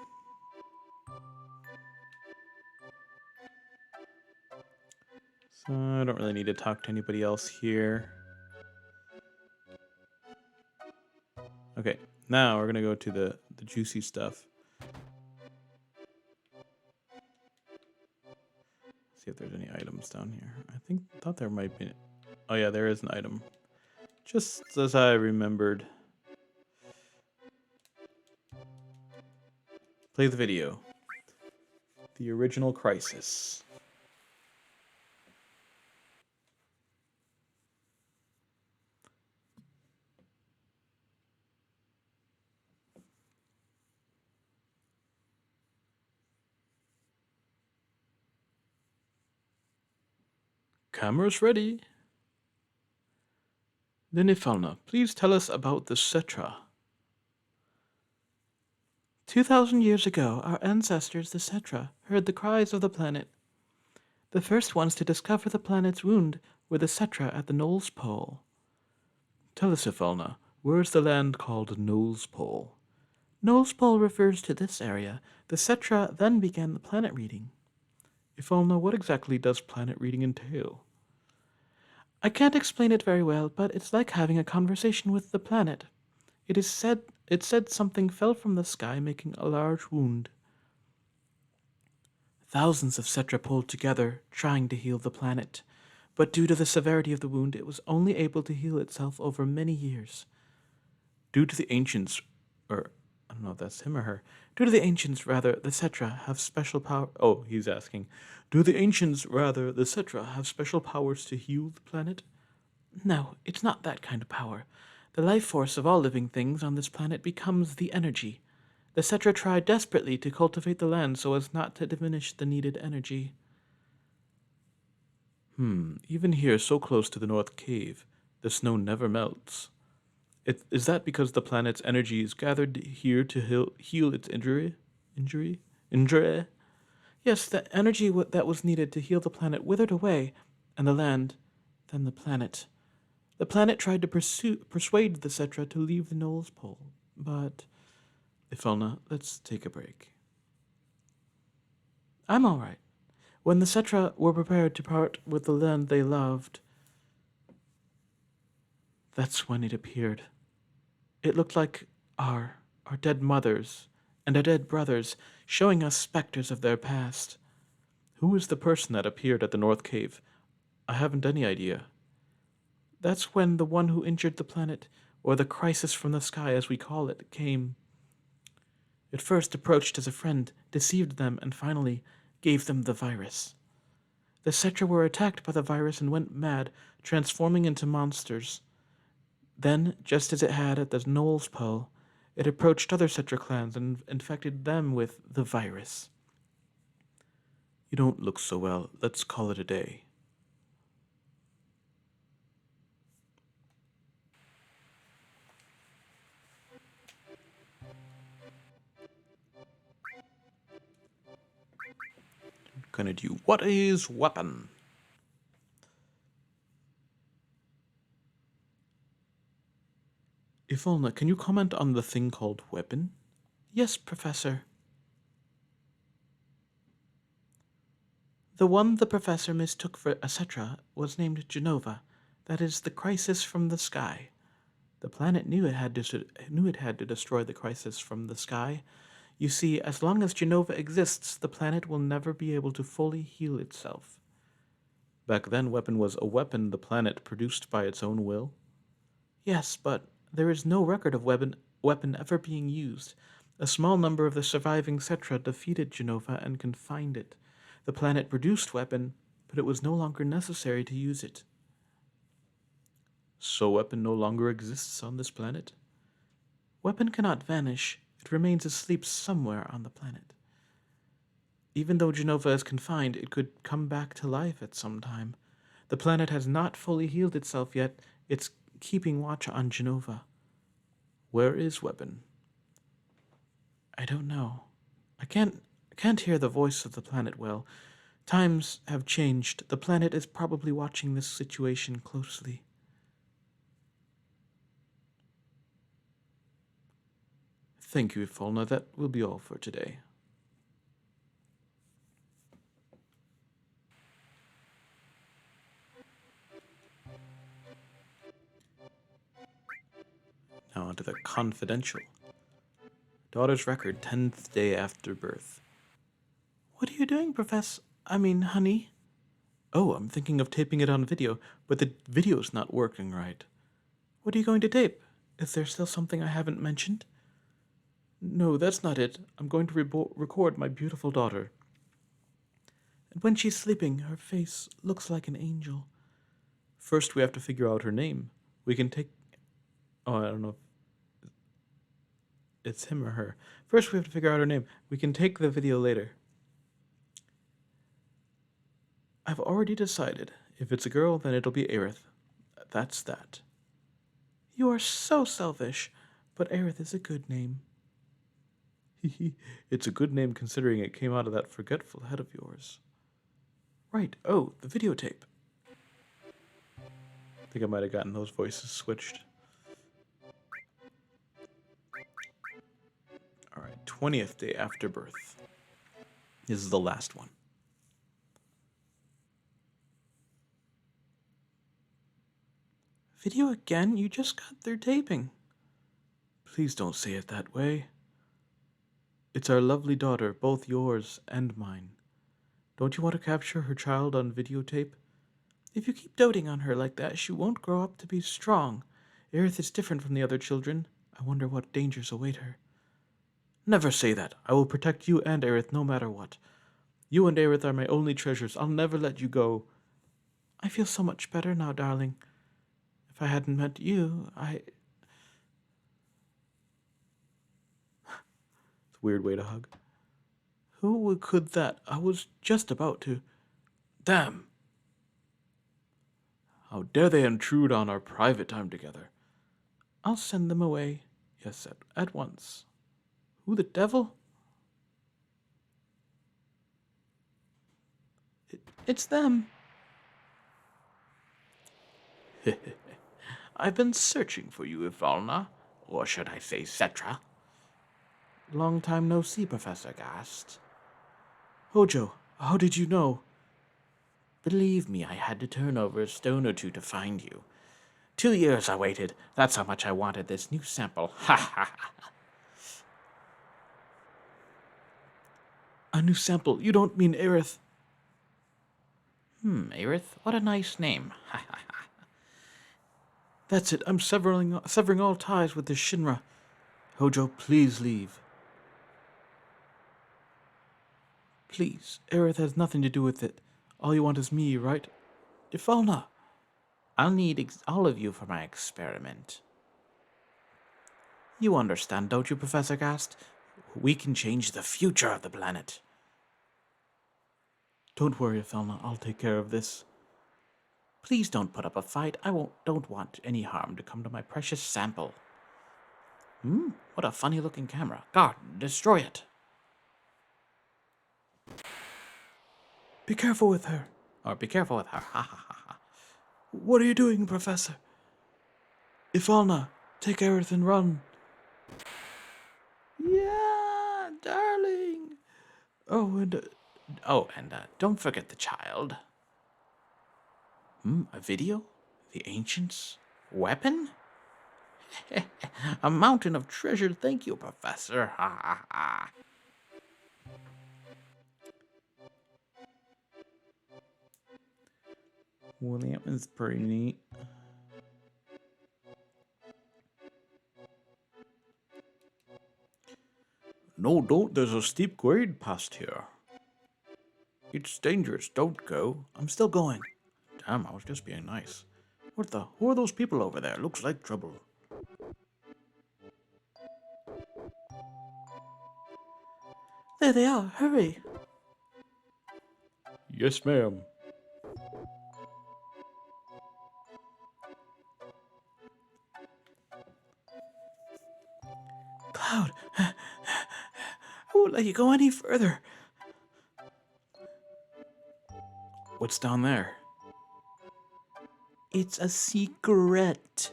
S5: So I don't really need to talk to anybody else here. Okay, now we're gonna go to the juicy stuff. See if there's any items down here. Thought there might be. Oh yeah, there is an item. Just as I remembered. Play the video. The original Crisis. Cameras ready. Ninifalna, please tell us about the Cetra.
S9: 2,000 years ago, our ancestors, the Cetra, heard the cries of the planet. The first ones to discover the planet's wound were the Cetra at the Knowles Pole.
S5: Tell us, Ifalna, where is the land called Knowles Pole?
S9: Knowles Pole refers to this area. The Cetra then began the planet reading.
S5: Ifalna, what exactly does planet reading entail?
S9: I can't explain it very well, but it's like having a conversation with the planet. It said something fell from the sky, making a large wound. Thousands of Cetra pulled together, trying to heal the planet. But due to the severity of the wound, it was only able to heal itself over many years.
S5: Due to the ancients, or I don't know if that's him or her.
S9: Due to the ancients, rather, the Cetra have special power.
S5: Oh, he's asking. Do the ancients, rather, the Cetra, have special powers to heal the planet?
S9: No, it's not that kind of power. The life force of all living things on this planet becomes the energy. The Cetra try desperately to cultivate the land so as not to diminish the needed energy.
S5: Even here, so close to the North Cave, the snow never melts. Is that because the planet's energy is gathered here to heal its injury?
S9: Yes, the energy that was needed to heal the planet withered away, and the land, then the planet. The planet tried to persuade the Cetra to leave the Knowles Pole, but...
S5: Ifalna, let's take a break.
S9: I'm all right. When the Cetra were prepared to part with the land they loved, that's when it appeared. It looked like our dead mothers and our dead brothers, showing us specters of their past.
S5: Who is the person that appeared at the North Cave? I haven't any idea.
S9: That's when the one who injured the planet, or the crisis from the sky as we call it, came. It first approached as a friend, deceived them, and finally gave them the virus. The Cetra were attacked by the virus and went mad, transforming into monsters. Then, just as it had at the Knowles Pole, it approached other Cetra clans and infected them with the virus.
S5: You don't look so well. Let's call it a day. Gonna do what is weapon? Ifalna, can you comment on the thing called weapon?
S9: Yes, Professor. The one the Professor mistook for a Cetra was named Genova. That is the crisis from the sky. The planet knew it had to destroy the crisis from the sky. You see, as long as Genova exists, the planet will never be able to fully heal itself.
S5: Back then, weapon was a weapon the planet produced by its own will?
S9: Yes, but there is no record of weapon ever being used. A small number of the surviving Cetra defeated Genova and confined it. The planet produced weapon, but it was no longer necessary to use it.
S5: So weapon no longer exists on this planet?
S9: Weapon cannot vanish. It remains asleep somewhere on the planet. Even though Genova is confined, it could come back to life at some time. The planet has not fully healed itself yet. It's keeping watch on Genova.
S5: Where is weapon?
S9: I don't know. I can't hear the voice of the planet well. Times have changed. The planet is probably watching this situation closely.
S5: Thank you, Ifalna. That will be all for today. Now onto the confidential. Daughter's record, 10th day after birth.
S9: What are you doing, honey?
S5: Oh, I'm thinking of taping it on video, but the video's not working right.
S9: What are you going to tape? Is there still something I haven't mentioned?
S5: No, that's not it. I'm going to record my beautiful daughter.
S9: And when she's sleeping, her face looks like an angel. First, we have to figure out her name. We can take... Oh, I don't know if it's him or her. First, we have to figure out her name. We can take the video later. I've already decided. If it's a girl, then it'll be Aerith. That's that. You are so selfish, but Aerith is a good name. It's a good name considering it came out of that forgetful head of yours. Right, oh, the videotape. I think I might have gotten those voices switched. Alright, 20th day after birth. This is the last one. Video again? You just got through taping. Please don't say it that way. It's our lovely daughter, both yours and mine. Don't you want to capture her child on videotape? If you keep doting on her like that, she won't grow up to be strong. Aerith is different from the other children. I wonder what dangers await her. Never say that. I will protect you and Aerith no matter what. You and Aerith are my only treasures. I'll never let you go. I feel so much better now, darling. If I hadn't met you, It's a weird way to hug. Who could that? I was just about to... Damn! How dare they intrude on our private time together? I'll send them away. Yes, at once. Who the devil? It's them. I've been searching for you, Ivalna. Or should I say Cetra? Long time no see, Professor Gast. Hojo, how did you know? Believe me, I had to turn over a stone or two to find you. 2 years I waited. That's how much I wanted this new sample. Ha ha ha. A new sample? You don't mean Aerith? Aerith? What a nice name. Ha ha ha. That's it. I'm severing all ties with this Shinra. Hojo, please leave. Please. Aerith has nothing to do with it. All you want is me, right? Ifalna. I'll need all of you for my experiment. You understand, don't you, Professor Gast? We can change the future of the planet. Don't worry, Ifalna. I'll take care of this. Please don't put up a fight. Don't want any harm to come to my precious sample. What a funny-looking camera. God, destroy it. Be careful with her. Or be careful with her. Ha ha ha ha. What are you doing, Professor? Ifalna, take Aerith and run. Yeah, darling. And don't forget the child. A video? The Ancients? Weapon? A mountain of treasure. Thank you, Professor. Ha ha ha. Well, that was pretty neat. No, don't. There's a steep grade past here. It's dangerous. Don't go. I'm still going. Damn, I was just being nice. Who are those people over there? Looks like trouble. There they are. Hurry. Yes, ma'am. Cloud, I won't let you go any further. What's down there? It's a secret.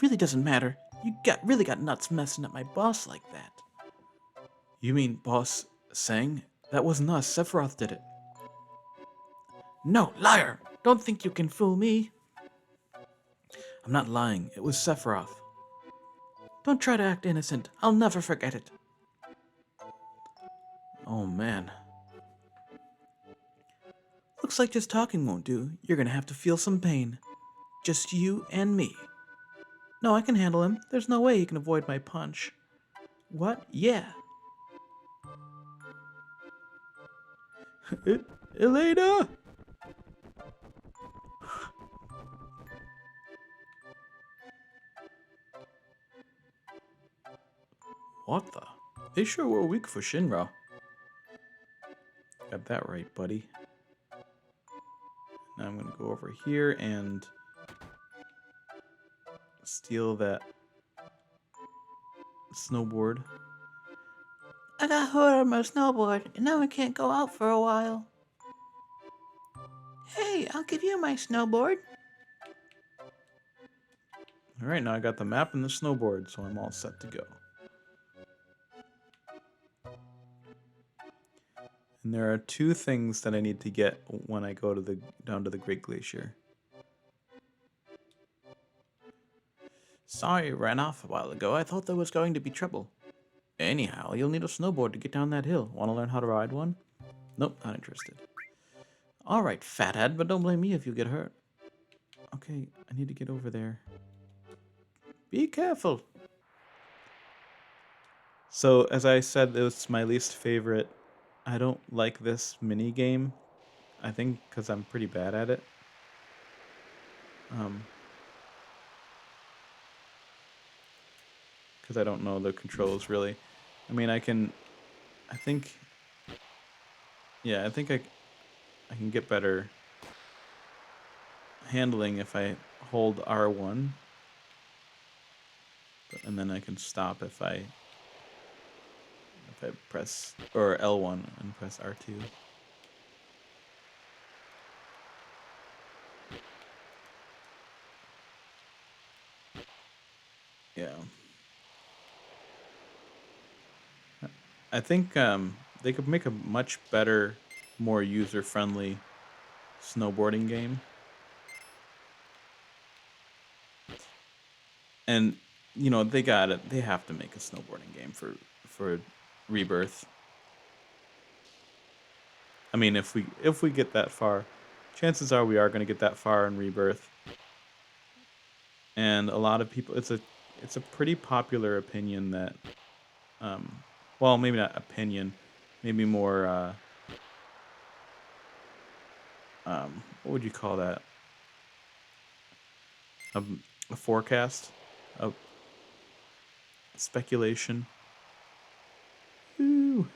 S9: Really doesn't matter. You really got nuts messing up my boss like that. You mean Boss Sang? That wasn't us. Sephiroth did it. No, liar! Don't think you can fool me. I'm not lying. It was Sephiroth. Don't try to act innocent. I'll never forget it. Oh, man. Looks like just talking won't do. You're gonna have to feel some pain. Just you and me. No, I can handle him. There's no way he can avoid my punch. What? Yeah.
S5: Elena! What the? They sure were weak for Shinra. Got that right, buddy. Now I'm gonna go over here and steal that snowboard.
S9: I got hurt on my snowboard, and now I can't go out for a while. Hey, I'll give you my snowboard.
S5: Alright, now I got the map and the snowboard, so I'm all set to go. And there are 2 things that I need to get when I go to down to the Great Glacier.
S9: Sorry, ran off a while ago. I thought there was going to be trouble. Anyhow, you'll need a snowboard to get down that hill. Want to learn how to ride one? Nope, not interested. Alright, fathead, but don't blame me if you get hurt. Okay, I need to get over there. Be careful.
S5: So, as I said, it was my least favorite. I don't like this mini game. I think because I'm pretty bad at it. Because I don't know the controls really. I mean, I think I can get better handling if I hold R1. And then I can stop if I press, or L1 and press R2. Yeah. I think they could make a much better, more user-friendly snowboarding game. And, you know, they got it. They have to make a snowboarding game for Rebirth. I mean, if we get that far, chances are we are going to get that far in Rebirth. And a lot of people, it's a pretty popular opinion that, well, maybe not opinion, maybe more, what would you call that? A forecast, a speculation. Ooh.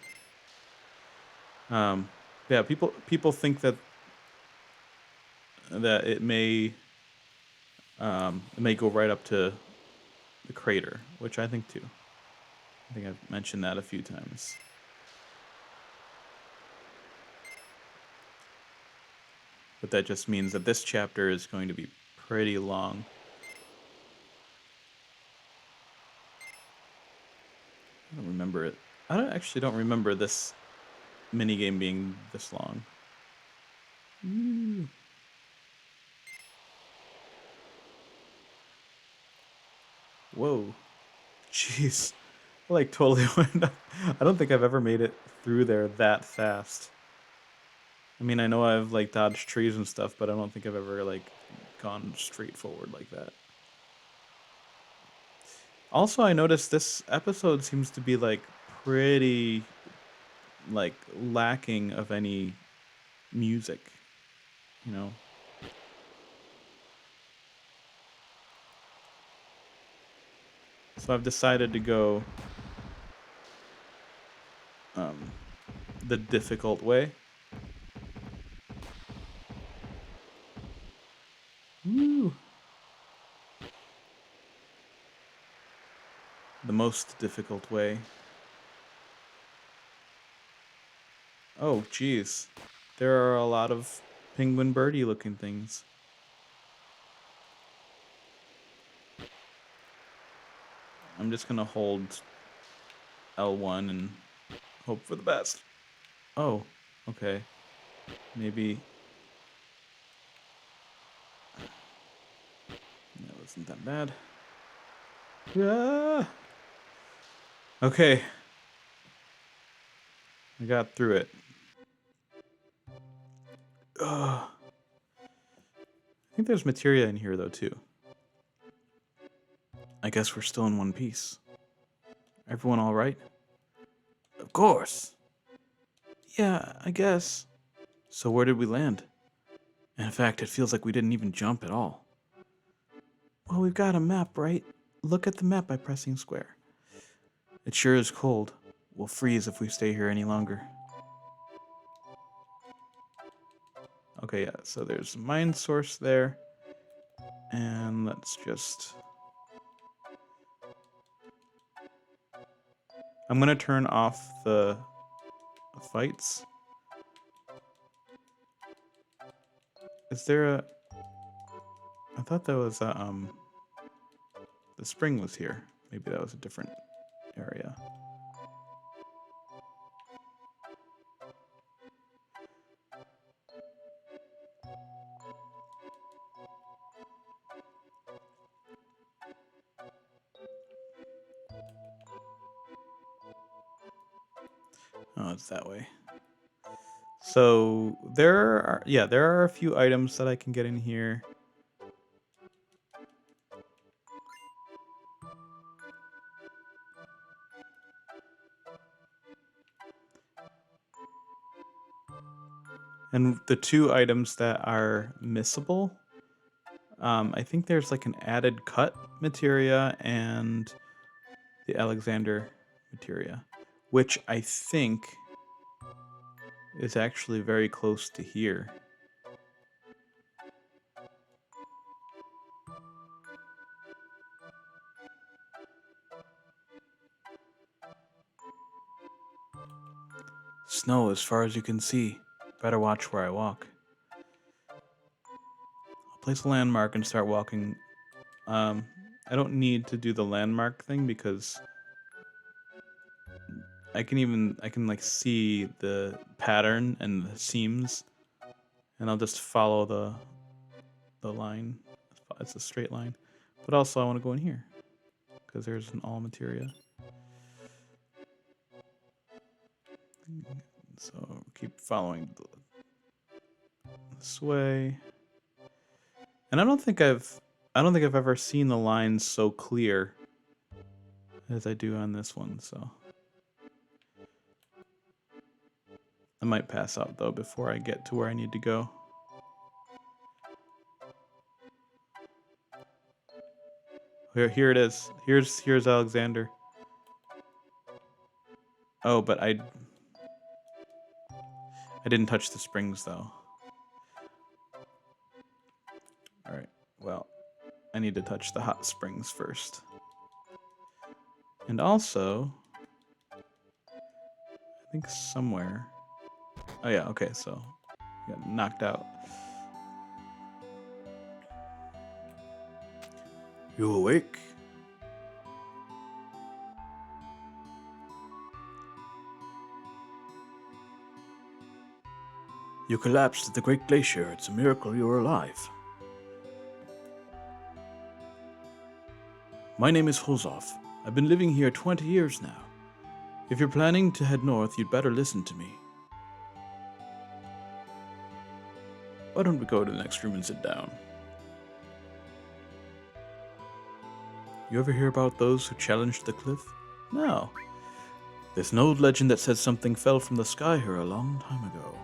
S5: Yeah, people think that it may go right up to the crater, which I think too. I think I've mentioned that a few times. But that just means that this chapter is going to be pretty long. I don't remember it. I actually don't remember this minigame being this long. Ooh. Whoa. Jeez. I like totally went up. I don't think I've ever made it through there that fast. I mean, I know I've like dodged trees and stuff, but I don't think I've ever like gone straight forward like that. Also, I noticed this episode seems to be like pretty like lacking of any music, you know. So I've decided to go the difficult way. Woo. The most difficult way. Oh, geez. There are a lot of penguin birdie looking things. I'm just gonna hold L1 and hope for the best. Oh, okay. Maybe that wasn't that bad. Yeah. Okay. I got through it. Ugh. I think there's materia in here though too. I guess we're still in one piece. Everyone all right? Of course. Yeah, I guess.
S9: So where did we land? In fact, it feels like we didn't even jump at all. Well, we've got a map, right? Look at the map by pressing square. It sure is cold. We'll freeze if we stay here any longer. Okay, yeah, so there's a mine source there. And let's just... I'm gonna turn off the fights. Is there a... I thought that was a, the spring was here. Maybe that was a different area. Oh, it's that way. So there are a few items that I can get in here. And the two items that are missable, I think there's like an added cut materia and the Alexander materia, which I think is actually very close to here. Snow as far as you can see. Better watch where I walk. I'll place a landmark and start walking. I don't need to do the landmark thing because I can like see the pattern and the seams, and I'll just follow the line. It's a straight line. But also I want to go in here because there's an all materia. So keep following this way. And I don't think I've ever seen the lines so clear as I do on this one, so I might pass out though before I get to where I need to go. Here it is. Here's Alexander. Oh, but I didn't touch the springs though. Alright, well, I need to touch the hot springs first. And also, I think somewhere... Oh yeah, okay, so got knocked out. You awake? You collapsed at the Great Glacier. It's a miracle you're alive. My name is Hozov. I've been living here 20 years now. If you're planning to head north, you'd better listen to me. Why don't we go to the next room and sit down? You ever hear about those who challenged the cliff? No. There's an old legend that says something fell from the sky here a long time ago.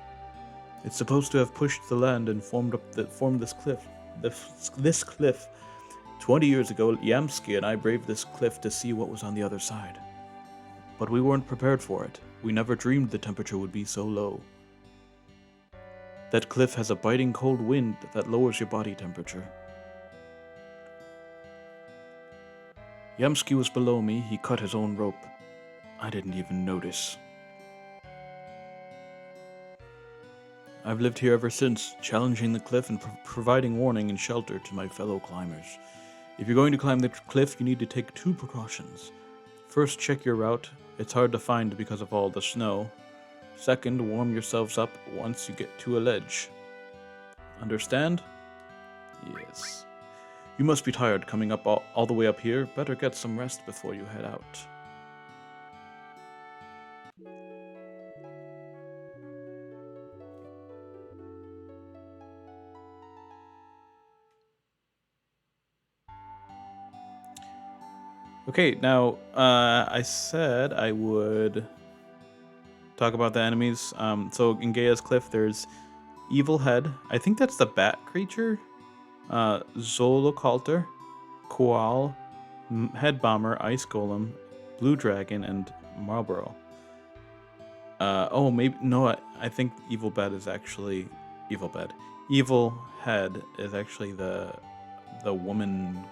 S9: It's supposed to have pushed the land and formed this cliff. This cliff. 20 years ago, Yamsky and I braved this cliff to see what was on the other side. But we weren't prepared for it. We never dreamed the temperature would be so low. That cliff has a biting cold wind that lowers your body temperature. Yamsky was below me. He cut his own rope. I didn't even notice. I've lived here ever since, challenging the cliff and providing warning and shelter to my fellow climbers. If you're going to climb the cliff, you need to take 2 precautions. First, check your route. It's hard to find because of all the snow. Second, warm yourselves up once you get to a ledge. Understand? Yes. You must be tired coming up all the way up here. Better get some rest before you head out. Okay, now, I said I would talk about the enemies. So in Gaia's Cliff, there's
S5: Evil Head. I think that's the bat creature. Zoloculter, Koal, Head Bomber, Ice Golem, Blue Dragon, and Marlboro. Oh, maybe no. I think Evil Bed is actually Evil Bed. Evil Head is actually the woman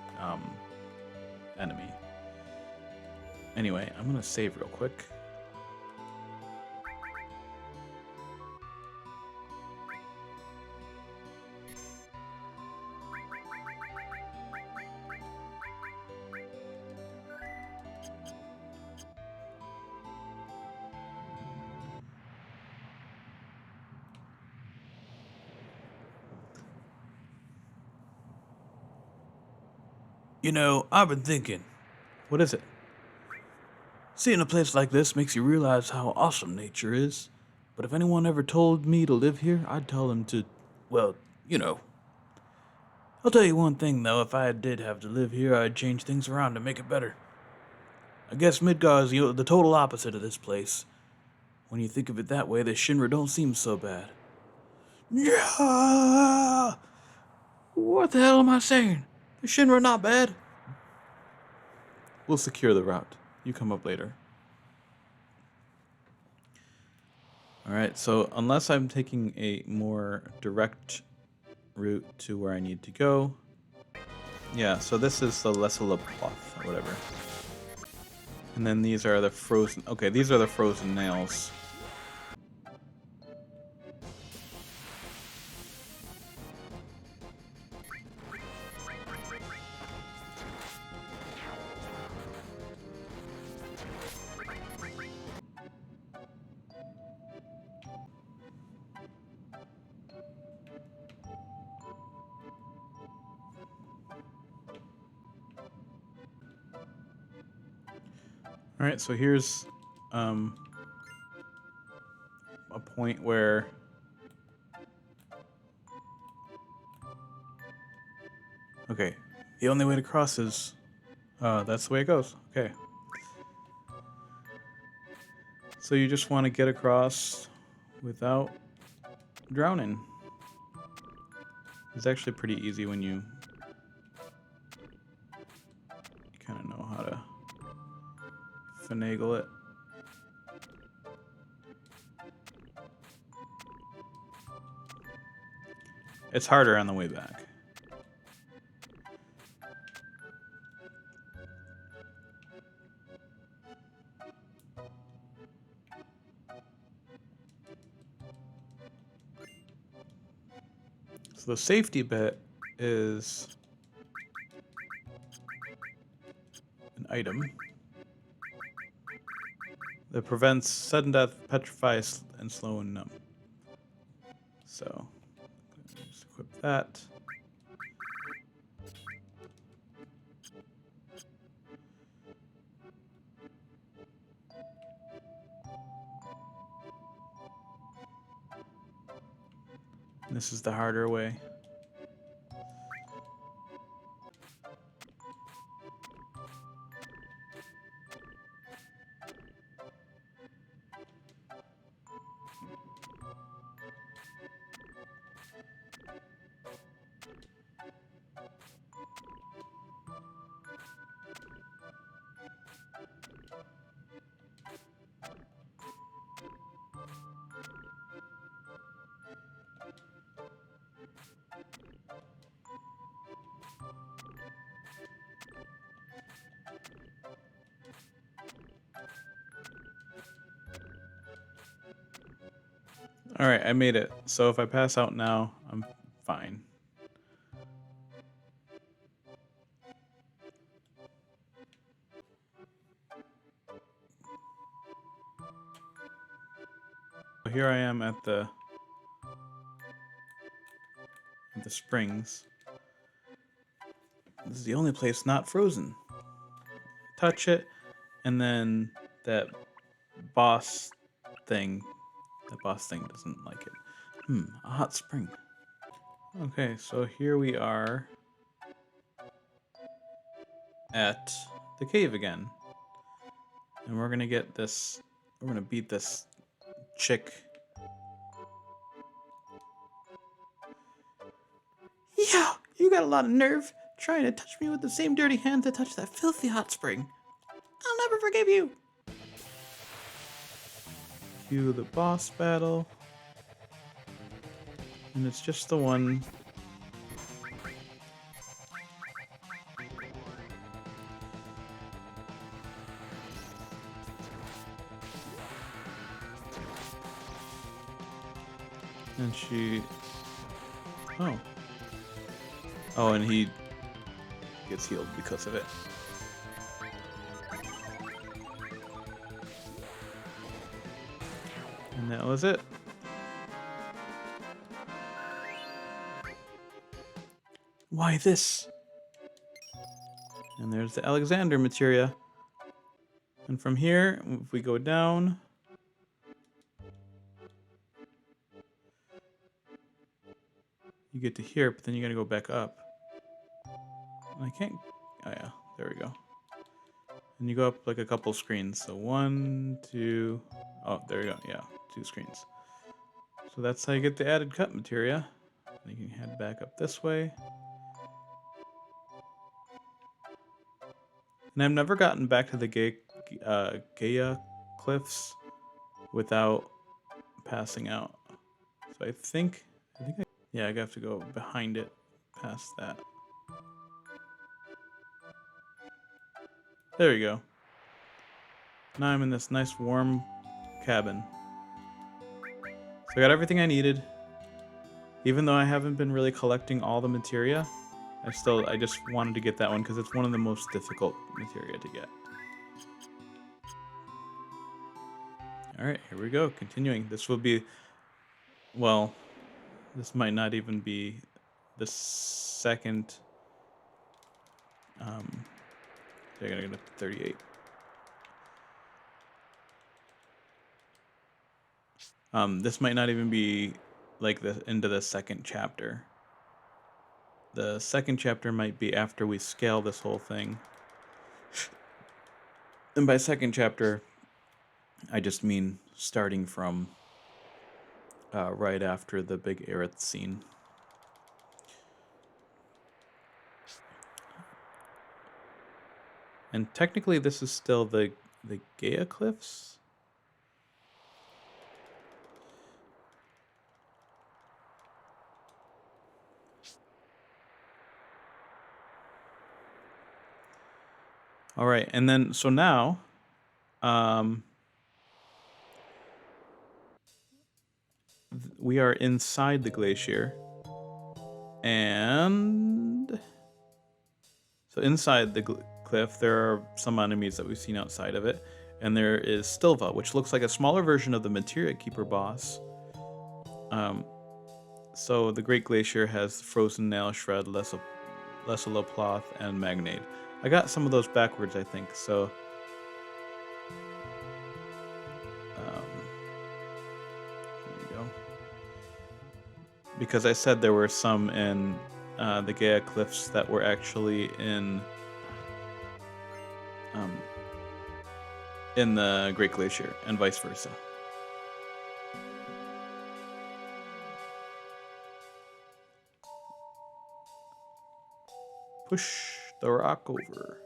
S5: enemy. Anyway, I'm gonna save real quick.
S9: You know, I've been thinking,
S5: What is it?
S9: seeing a place like this makes you realize how awesome nature is. But if anyone ever told me to live here, I'd tell them to, well, you know. I'll tell you one thing, though, if I did have to live here, I'd change things around to make it better. I guess Midgar is the total opposite of this place. When you think of it that way, the Shinra don't seem so bad. Yeah! What the hell am I saying? The Shinra not bad.
S5: We'll secure the route. You come up later. Alright, so unless I'm taking a more direct route to where I need to go. Yeah, so this is the Lesala Ploth, or whatever. And then these are the frozen... Okay, these are the frozen nails. Alright, so here's a point where okay, the only way to cross is that's the way it goes. Okay. So you just want to get across without drowning. It's actually pretty easy when you kind of know how to finagle it. It's harder on the way back. So the safety bit is an item that prevents sudden death, petrify, and slow and numb. So, just equip that. This is the harder way. Alright, I made it. So if I pass out now, I'm fine. Here I am at the springs. This is the only place not frozen. Touch it, and then that boss thing doesn't like it. A hot spring. Okay, so here we are at the cave again. And we're gonna get this, we're gonna beat this chick
S9: Yeah, you got a lot of nerve trying to touch me with the same dirty hand that touched that filthy hot spring. I'll never forgive you. Cue the boss battle. And it's just the one. And she... Oh. Oh, and he gets healed because of it. And that was it. Why this? And there's the Alexander materia. And from here, if we go down... You get to here, but then you gotta go back up. And I can't... Oh yeah, there we go. And you go up like a couple screens. So 1, 2... Oh, there you go. Yeah, 2 screens. So that's how you get the added cut materia. And you can head back up this way. And I've never gotten back to the Gaia cliffs without passing out. So I think yeah, I have to go behind it, past that. There we go. Now I'm in this nice warm cabin. So I got everything I needed. Even though I haven't been really collecting all the materia, I just wanted to get that one because it's one of the most difficult materia to get. Alright, here we go. Continuing. This will be... Well, this might not even be the second... They're gonna get up to 38. This might not even be like the end of the second chapter. The second chapter might be after we scale this whole thing. And by second chapter, I just mean starting from right after the big Aerith scene. And technically this is still the Gaia Cliffs? All right, and then so now, we are inside the glacier, and so inside the cliff there are some enemies that we've seen outside of it, and there is Stilva, which looks like a smaller version of the Materia Keeper boss. So the Great Glacier has Frozen Nail Shred, Lessoloploth, and Magnade. I got some of those backwards, I think, so... there we go. Because I said there were some in the Gaia Cliffs that were actually in the Great Glacier, and vice versa. Push the rock over.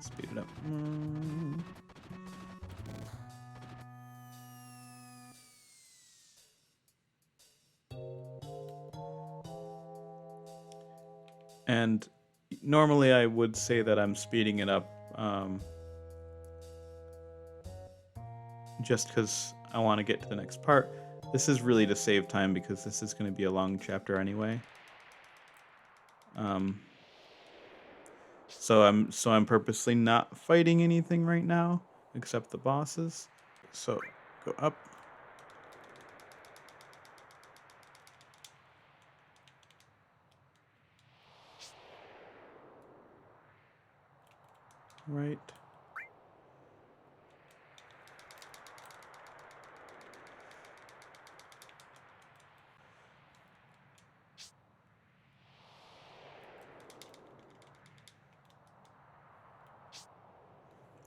S9: Speed it up. And normally I would say that I'm speeding it up just because I want to get to the next part. This is really to save time because this is going to be a long chapter anyway. So I'm purposely not fighting anything right now except the bosses. So go up. Right.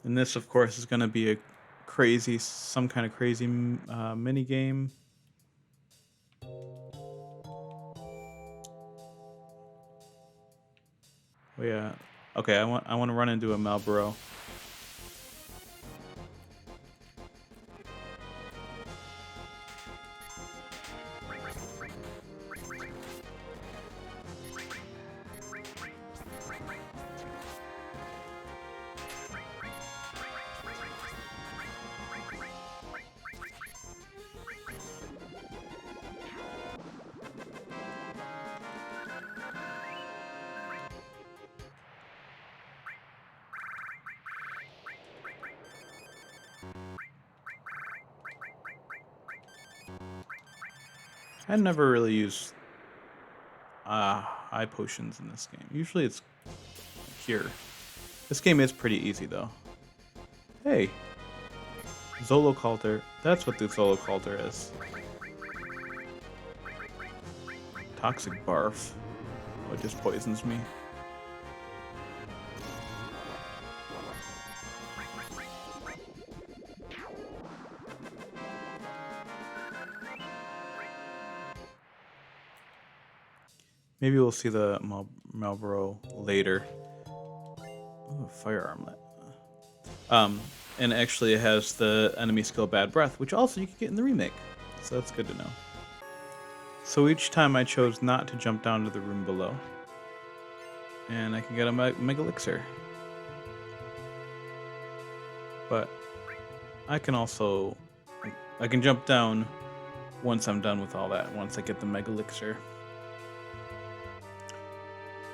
S9: And this, of course, is going to be
S5: crazy, some kind of crazy mini game. Oh yeah. Okay, I want to run into a Malboro. I never really use eye potions in this game. Usually it's cure. This game is pretty easy though. Hey, Zoloculter. That's what the Zoloculter is. Toxic barf. Oh, it just poisons me. Maybe we'll see the Malboro later. Ooh, fire armlet. And actually it has the enemy skill Bad Breath, which also you can get in the remake. So that's good to know. So each time I chose not to jump down to the room below. And I can get a Mega Elixir. But I can also... I can jump down once I'm done with all that, once I get the Mega Elixir.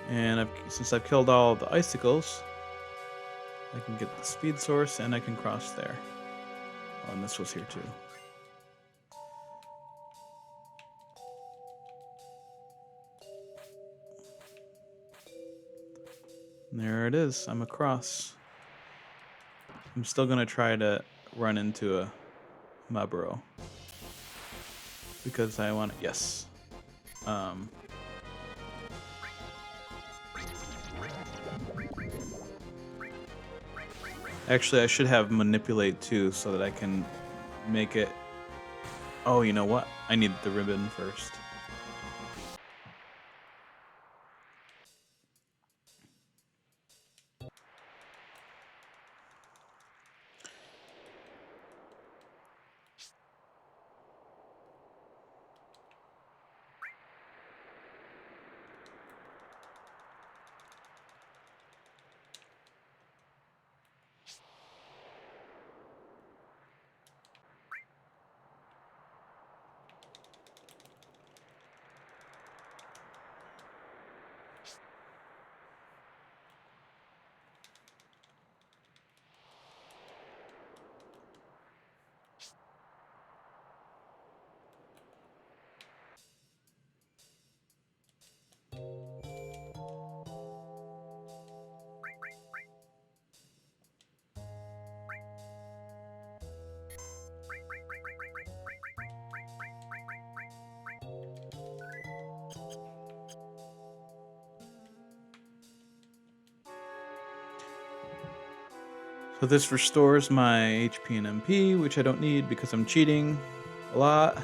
S5: And since I've killed all the icicles, I can get the speed source and I can cross there. Oh, and this was here too. And there it is. I'm across. I'm still gonna try to run into a Malboro because I want it. Yes. Actually, I should have manipulate too, so that I can make it. Oh, you know what? I need the ribbon first. So this restores my HP and MP, which I don't need because I'm cheating a lot.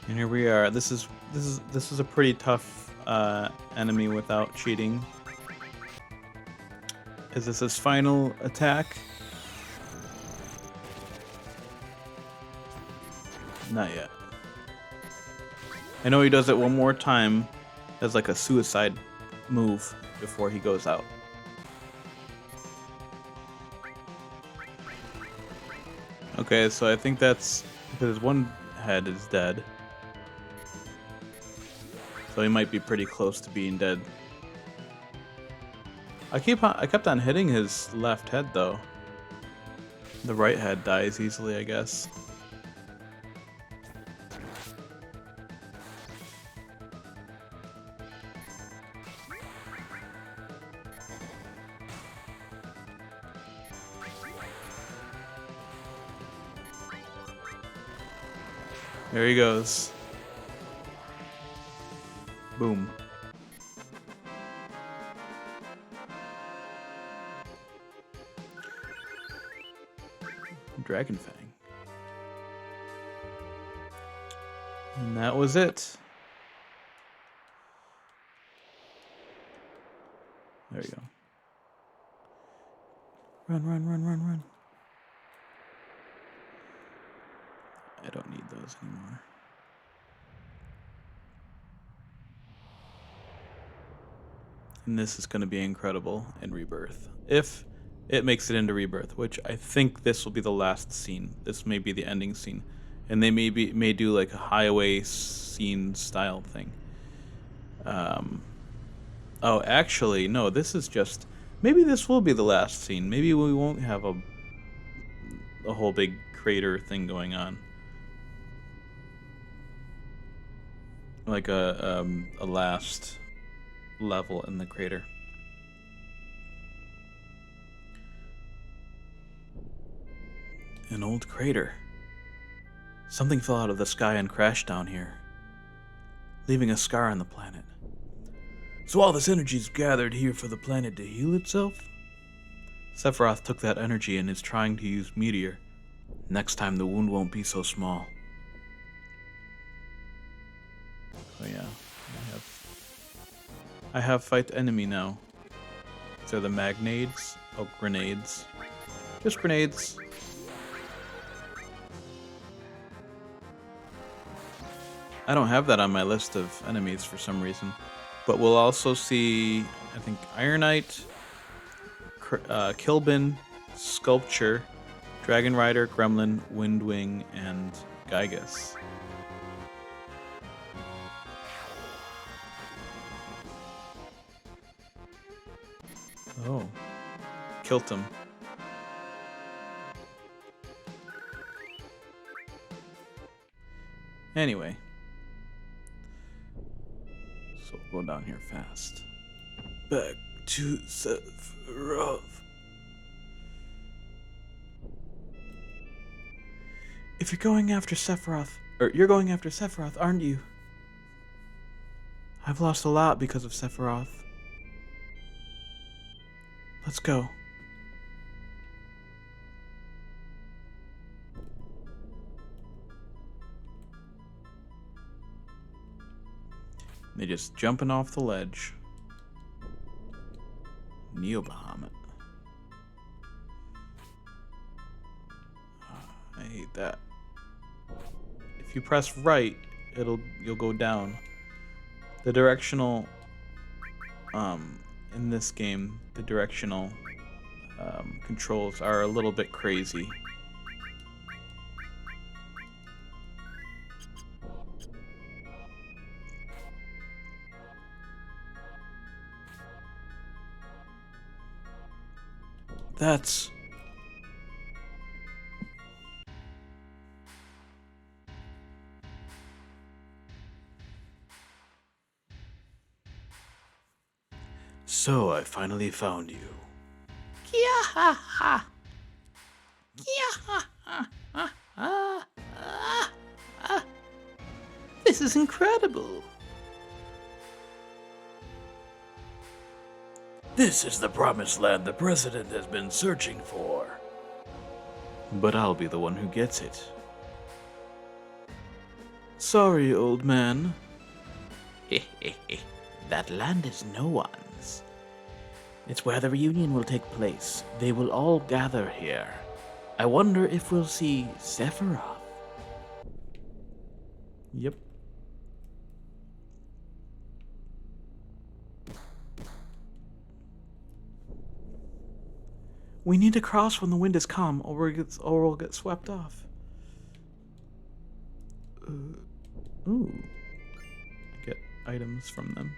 S5: And here we are. This is a pretty tough enemy without cheating. Is this his final attack? Not yet. I know he does it one more time as like a suicide move before he goes out. Okay, so I think that's because one head is dead. So he might be pretty close to being dead. I kept on hitting his left head though. The right head dies easily, I guess. There he goes. Boom. Dragon Fang. And that was it. There you go. Run, run, run, run, run. I don't need those anymore. And this is going to be incredible in Rebirth. If it makes it into Rebirth, which I think this will be the last scene. This may be the ending scene. And they may do like a highway scene style thing. Oh, actually, no, this is just... Maybe this will be the last scene. Maybe we won't have a whole big crater thing going on. Like a last level in the crater. An old crater. Something fell out of the sky and crashed down here, leaving a scar on the planet. So all this energy is gathered here for the planet to heal itself? Sephiroth took that energy and is trying to use Meteor. Next time the wound won't be so small. Oh yeah, I have fight enemy now. They're the magnades. Oh, grenades. Just grenades. I don't have that on my list of enemies for some reason. But we'll also see, I think, Ironite, Kilbin, Sculpture, Dragon Rider, Gremlin, Windwing, and Gygus. Oh. Killed him. Anyway. So we'll go down here fast. Back to Sephiroth. If you're going after Sephiroth, you're going after Sephiroth, aren't you? I've lost a lot because of Sephiroth. Let's go. They're just jumping off the ledge. Neo Bahamut. I hate that. If you press right, you'll go down. The directional in this game, the directional controls are a little bit crazy. That's... So I finally found you. This is incredible. This is the promised land the president has been searching for. But I'll be the one who gets it. Sorry, old man. That land is no one's. It's where the reunion will take place. They will all gather here. I wonder if we'll see Sephiroth. Yep. We need to cross when the wind is calm, or we'll get swept off. Ooh. I get items from them.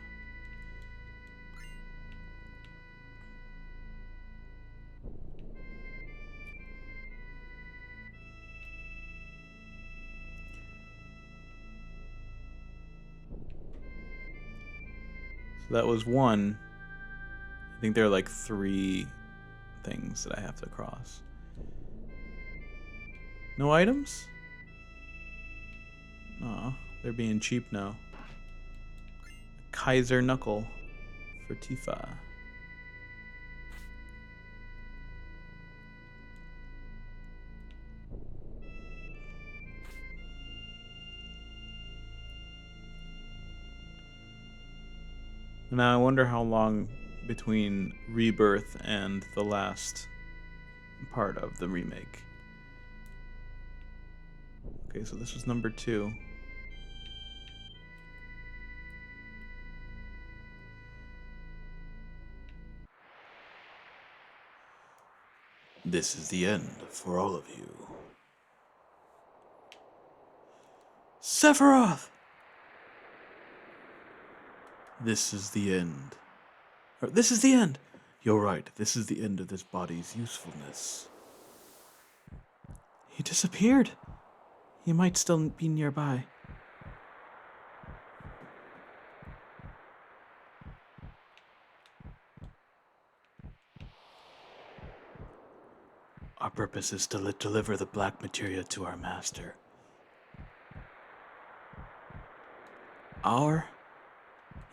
S5: So that was one. I think there are like 3 things that I have to cross. No items? Aw, they're being cheap now. Kaiser Knuckle for Tifa. Now I wonder how long between Rebirth and the last part of the remake. Okay, so this was number 2. This is the end for all of you. Sephiroth! This is the end. This is the end! You're right, this is the end of this body's usefulness. He disappeared. He might still be nearby. Our purpose is to deliver the black materia to our master.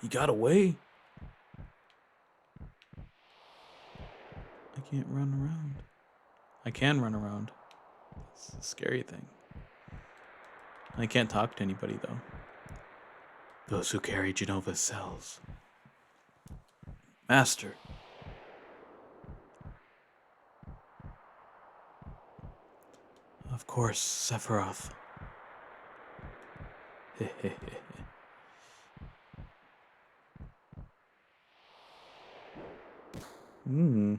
S5: He got away? I can't run around. I can run around. It's a scary thing. I can't talk to anybody, though. Those who carry Genova's cells. Master. Of course, Sephiroth. Hmm.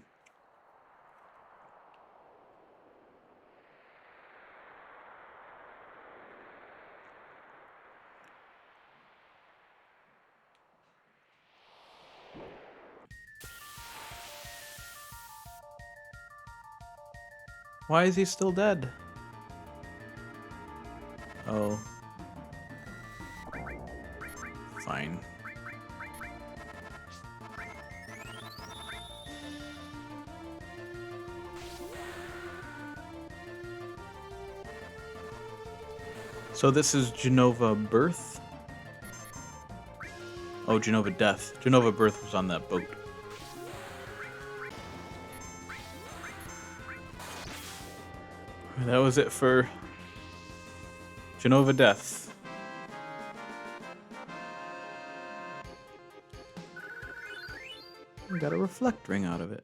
S5: Why is he still dead? Oh. Fine. So this is Genova Birth? Oh, Genova Death. Genova Birth was on that boat. That was it for Genova Death. We got a reflect ring out of it.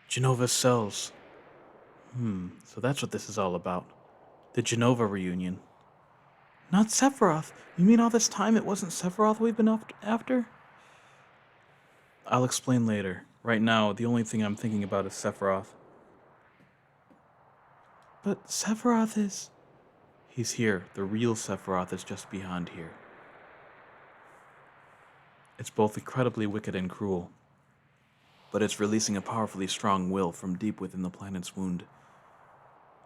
S5: Genova's cells. So that's what this is all about. The Genova reunion. Not Sephiroth. You mean all this time it wasn't Sephiroth we've been after? I'll explain later. Right now, the only thing I'm thinking about is Sephiroth. But Sephiroth is... He's here. The real Sephiroth is just beyond here. It's both incredibly wicked and cruel, but it's releasing a powerfully strong will from deep within the planet's wound.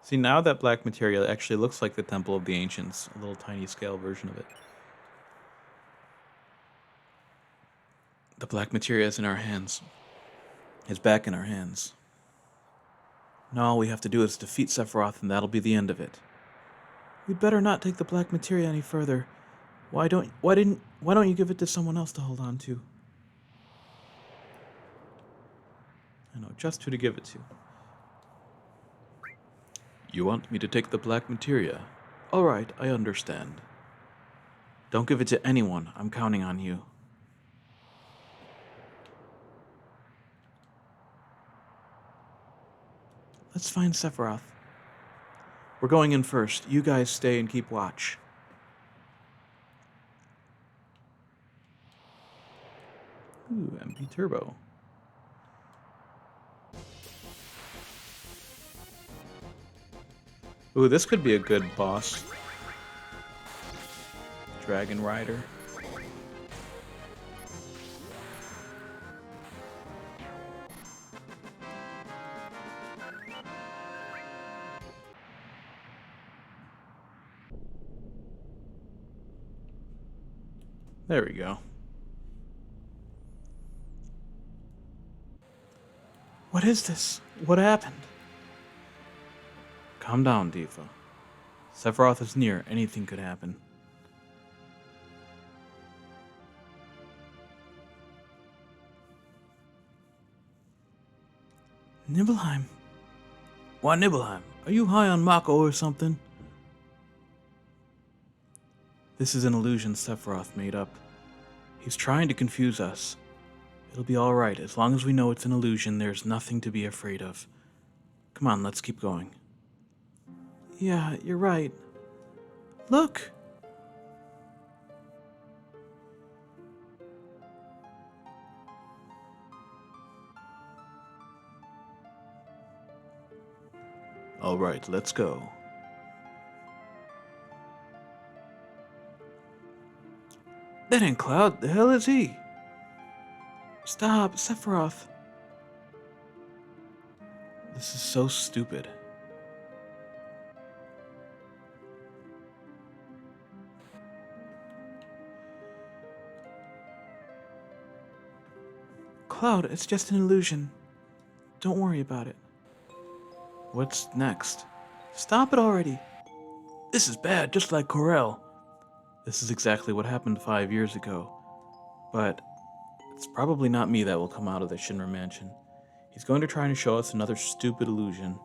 S5: See, now that black materia actually looks like the Temple of the Ancients, a little tiny scale version of it. The black materia is in our hands. It's back in our hands. Now all we have to do is defeat Sephiroth, and that'll be the end of it. We'd better not take the black materia any further. Why don't you give it to someone else to hold on to? I know just who to give it to. You want me to take the black materia? All right, I understand. Don't give it to anyone. I'm counting on you. Let's find Sephiroth. We're going in first. You guys stay and keep watch. Ooh, MP Turbo. Ooh, this could be a good boss. Dragon Rider. There we go. What is this? What happened? Calm down, Tifa.
S9: Sephiroth is near. Anything could happen. Nibelheim. Why, Nibelheim? Are you high on Mako or something? This is an illusion Sephiroth made up. He's trying to confuse us. It'll be alright. As long as we know it's an illusion, there's nothing to be afraid of. Come on, let's keep going. Yeah, you're right. Look! Alright, let's go. That ain't Cloud. The hell is he? Stop, Sephiroth. This is so stupid. Cloud, it's just an illusion. Don't worry about it. What's next? Stop it already. This is bad, just like Corel. This is exactly what happened 5 years ago. But it's probably not me that will come out of the Shinra mansion. He's going to try and show us another stupid illusion.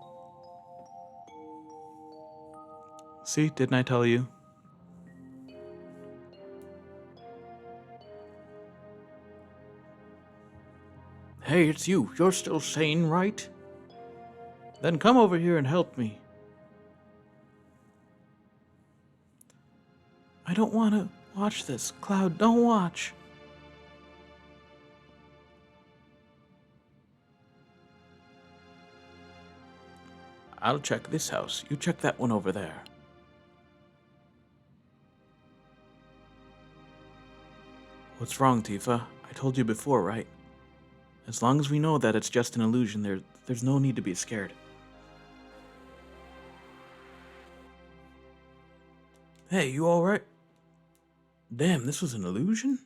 S9: See, didn't I tell you? Hey, it's you. You're still sane, right? Then come over here and help me. I don't want to watch this. Cloud, don't watch. I'll check this house. You check that one over there. What's wrong, Tifa? I told you before, right? As long as we know that it's just an illusion, there's no need to be scared. Hey, you alright? Damn, this was an illusion?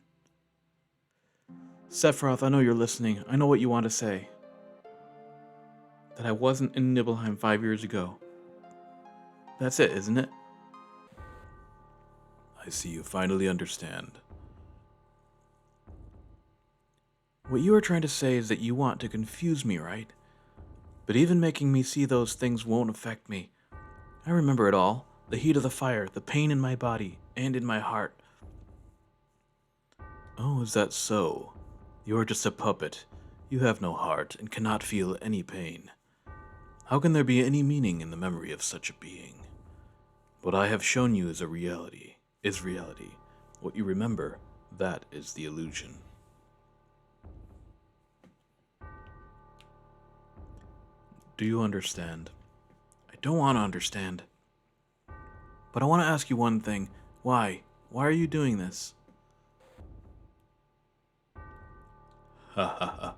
S9: Sephiroth, I know you're listening. I know what you want to say. That I wasn't in Nibelheim 5 years ago. That's it, isn't it? I see you finally understand. What you are trying to say is that you want to confuse me, right? But even making me see those things won't affect me. I remember it all. The heat of the fire, the pain in my body, and in my heart. Oh, is that so? You are just a puppet. You have no heart and cannot feel any pain. How can there be any meaning in the memory of such a being? What I have shown you is reality. What you remember, that is the illusion. Do you understand? I don't want to understand. But I want to ask you one thing. Why? Why are you doing this? Ha ha ha.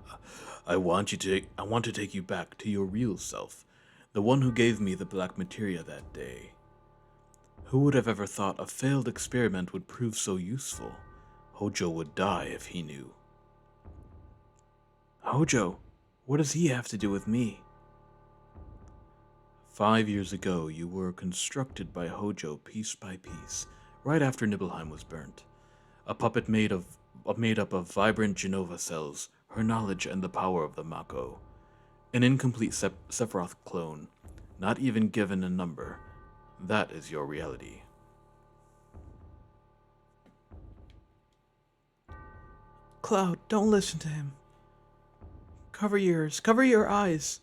S9: I want to take you back to your real self, the one who gave me the black materia that day. Who would have ever thought a failed experiment would prove so useful? Hojo would die if he knew. Hojo? What does he have to do with me? 5 years ago, you were constructed by Hojo piece by piece, right after Nibelheim was burnt. A puppet made up of vibrant Genova cells, her knowledge and the power of the Mako. An incomplete Sephiroth clone, not even given a number. That is your reality. Cloud, don't listen to him. Cover your ears, cover your eyes.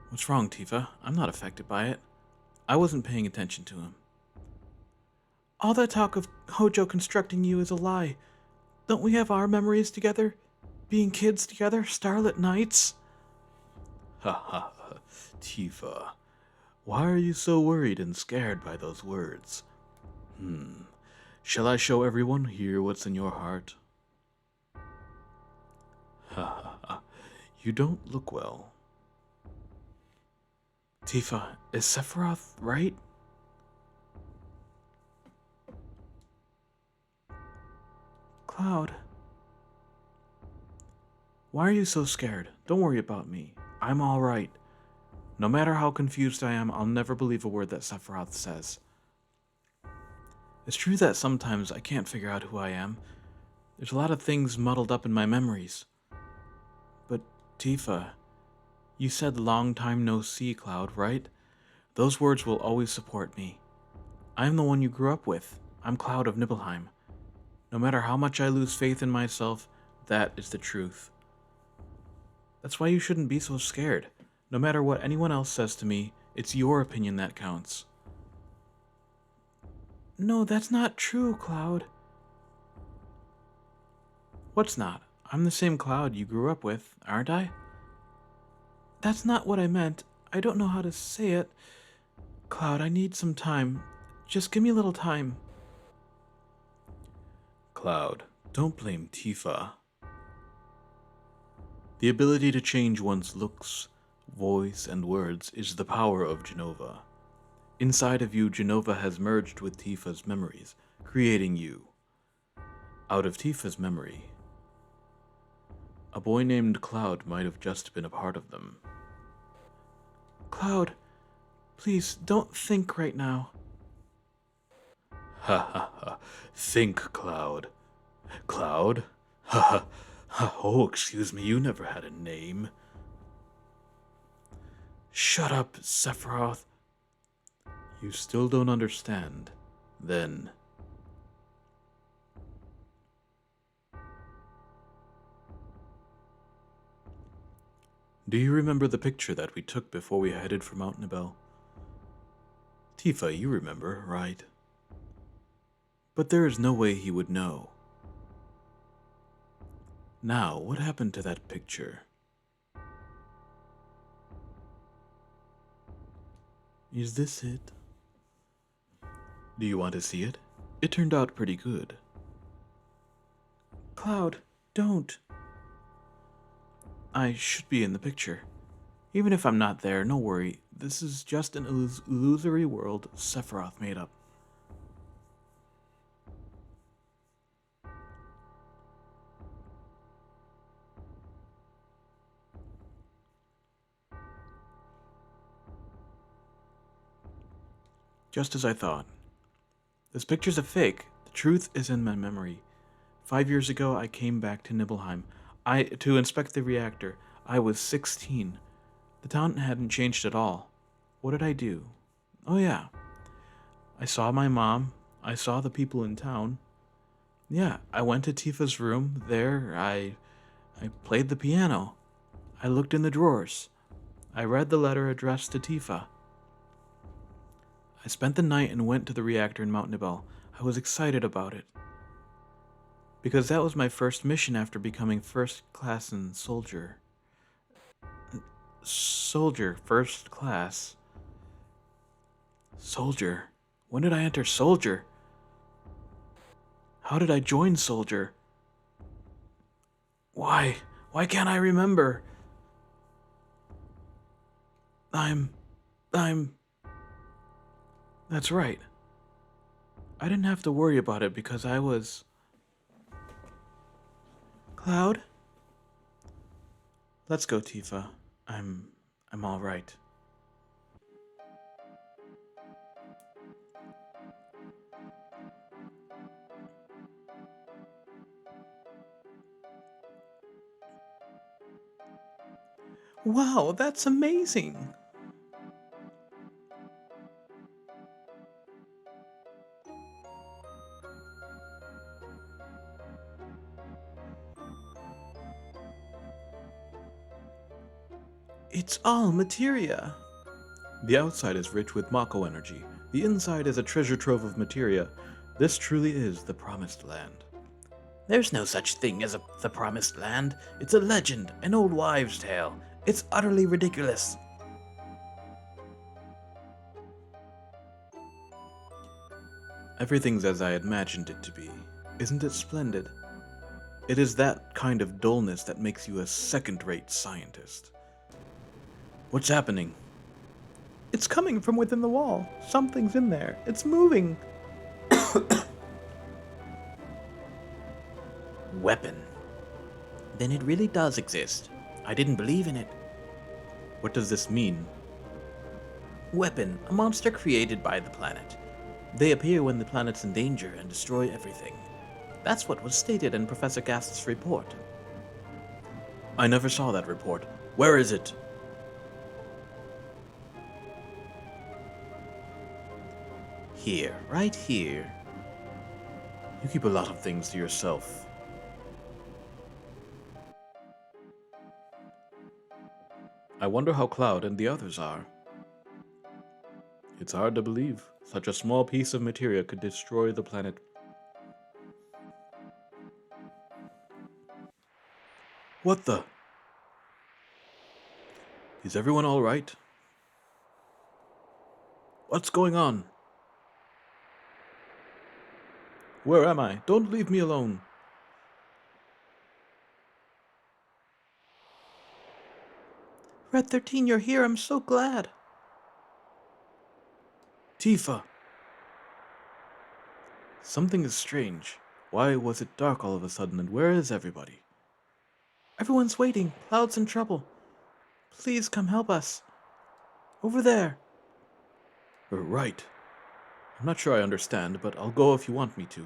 S9: What's wrong, Tifa? I'm not affected by it. I wasn't paying attention to him. All that talk of Hojo constructing you is a lie. Don't we have our memories together? Being kids together, starlit nights? Ha ha ha, Tifa. Why are you so worried and scared by those words? Shall I show everyone here what's in your heart? Ha ha ha. You don't look well. Tifa, is Sephiroth right? Cloud. Why are you so scared? Don't worry about me. I'm alright. No matter how confused I am, I'll never believe a word that Sephiroth says. It's true that sometimes I can't figure out who I am. There's a lot of things muddled up in my memories. But, Tifa, you said long time no see, Cloud, right? Those words will always support me. I'm the one you grew up with. I'm Cloud of Nibelheim. No matter how much I lose faith in myself, that is the truth. That's why you shouldn't be so scared. No matter what anyone else says to me, it's your opinion that counts. No, that's not true, Cloud. What's not? I'm the same Cloud you grew up with, aren't I? That's not what I meant. I don't know how to say it. Cloud, I need some time. Just give me a little time. Cloud, don't blame Tifa. The ability to change one's looks, voice, and words is the power of Jenova. Inside of you, Jenova has merged with Tifa's memories, creating you. Out of Tifa's memory, a boy named Cloud might have just been a part of them. Cloud, please don't think right now. Ha ha ha. Think, Cloud. Cloud? Ha ha ha. Oh, excuse me, you never had a name. Shut up, Sephiroth. You still don't understand. Then. Do you remember the picture that we took before we headed for Mount Nibel? Tifa, you remember, right? But there is no way he would know. Now, what happened to that picture? Is this it? Do you want to see it? It turned out pretty good. Cloud, don't. I should be in the picture. Even if I'm not there, no worry. This is just an illusory world Sephiroth made up. Just as I thought. This picture's a fake. The truth is in my memory. 5 years ago, I came back to Nibelheim to inspect the reactor. I was 16. The town hadn't changed at all. What did I do? Oh yeah. I saw my mom. I saw the people in town. Yeah, I went to Tifa's room. There, I played the piano. I looked in the drawers. I read the letter addressed to Tifa. I spent the night and went to the reactor in Mount Nibel. I was excited about it. Because that was my first mission after becoming first class in soldier. Soldier, first class. Soldier? When did I enter soldier? How did I join soldier? Why? Why can't I remember? That's right. I didn't have to worry about it because I was... Cloud? Let's go, Tifa. I'm all right. Wow, that's amazing. It's all materia. The outside is rich with Mako energy. The inside is a treasure trove of materia. This truly is the Promised Land. There's no such thing as the Promised Land. It's a legend, an old wives' tale. It's utterly ridiculous. Everything's as I imagined it to be. Isn't it splendid? It is that kind of dullness that makes you a second-rate scientist. What's happening? It's coming from within the wall. Something's in there. It's moving. Weapon. Then it really does exist. I didn't believe in it. What does this mean? Weapon, a monster created by the planet. They appear when the planet's in danger and destroy everything. That's what was stated in Professor Gast's report. I never saw that report. Where is it? Here, right here. You keep a lot of things to yourself. I wonder how Cloud and the others are. It's hard to believe such a small piece of materia could destroy the planet. What the? Is everyone all right? What's going on? Where am I? Don't leave me alone. Red 13, you're here. I'm so glad. Tifa. Something is strange. Why was it dark all of a sudden, and where is everybody? Everyone's waiting. Cloud's in trouble. Please come help us. Over there. Right. I'm not sure I understand, but I'll go if you want me to.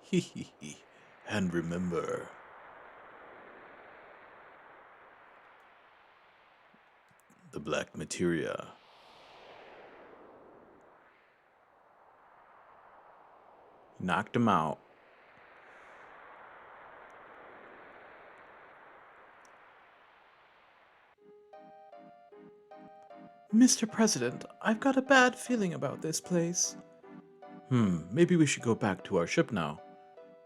S9: Hee. And remember... the black materia. Knocked him out. Mr. President, I've got a bad feeling about this place. Maybe we should go back to our ship now.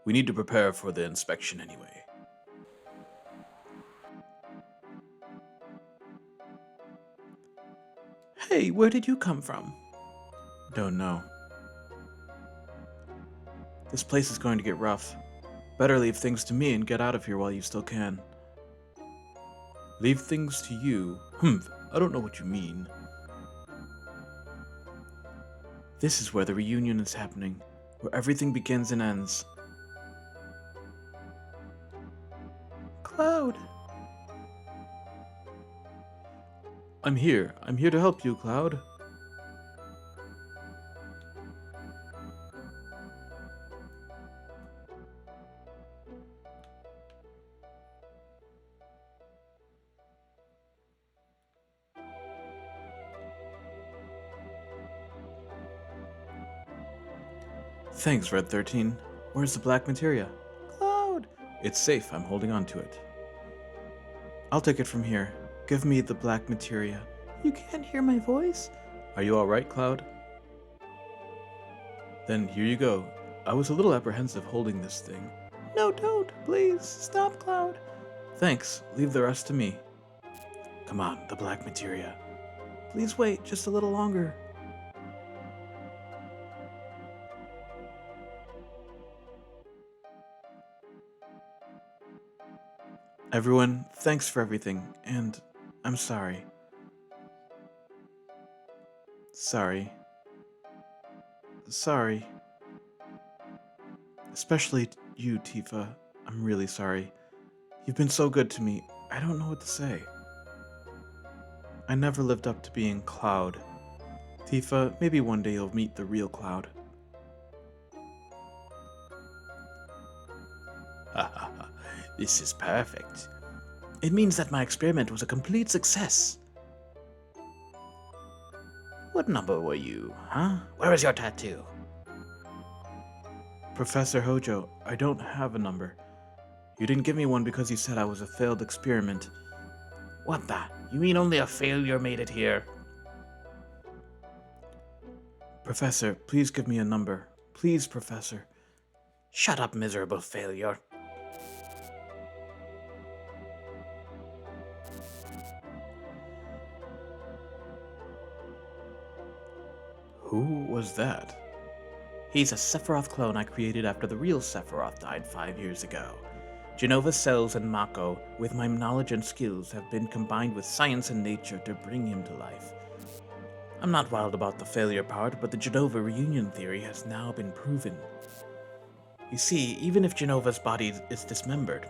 S9: We need to prepare for the inspection anyway. Hey, where did you come from? Don't know. This place is going to get rough. Better leave things to me and get out of here while you still can. Leave things to you? I don't know what you mean. This is where the reunion is happening, where everything begins and ends. Cloud! I'm here. I'm here to help you, Cloud. Thanks, Red 13. Where's the black materia? Cloud! It's safe. I'm holding on to it. I'll take it from here. Give me the black materia. You can't hear my voice? Are you alright, Cloud? Then here you go. I was a little apprehensive holding this thing. No, don't. Please. Stop, Cloud. Thanks. Leave the rest to me. Come on, the black materia. Please wait just a little longer. Everyone, thanks for everything, and I'm sorry. Sorry. Especially you, Tifa. I'm really sorry. You've been so good to me. I don't know what to say. I never lived up to being Cloud. Tifa, maybe one day you'll meet the real Cloud. This is perfect. It means that my experiment was a complete success. What number were you, huh? Where is your tattoo? Professor Hojo, I don't have a number. You didn't give me one because you said I was a failed experiment. What the? You mean only a failure made it here? Professor, please give me a number. Please, Professor. Shut up, miserable failure. Who was that? He's a Sephiroth clone I created after the real Sephiroth died 5 years ago. Genova's cells and Mako, with my knowledge and skills, have been combined with science and nature to bring him to life. I'm not wild about the failure part, but the Genova reunion theory has now been proven. You see, even if Genova's body is dismembered,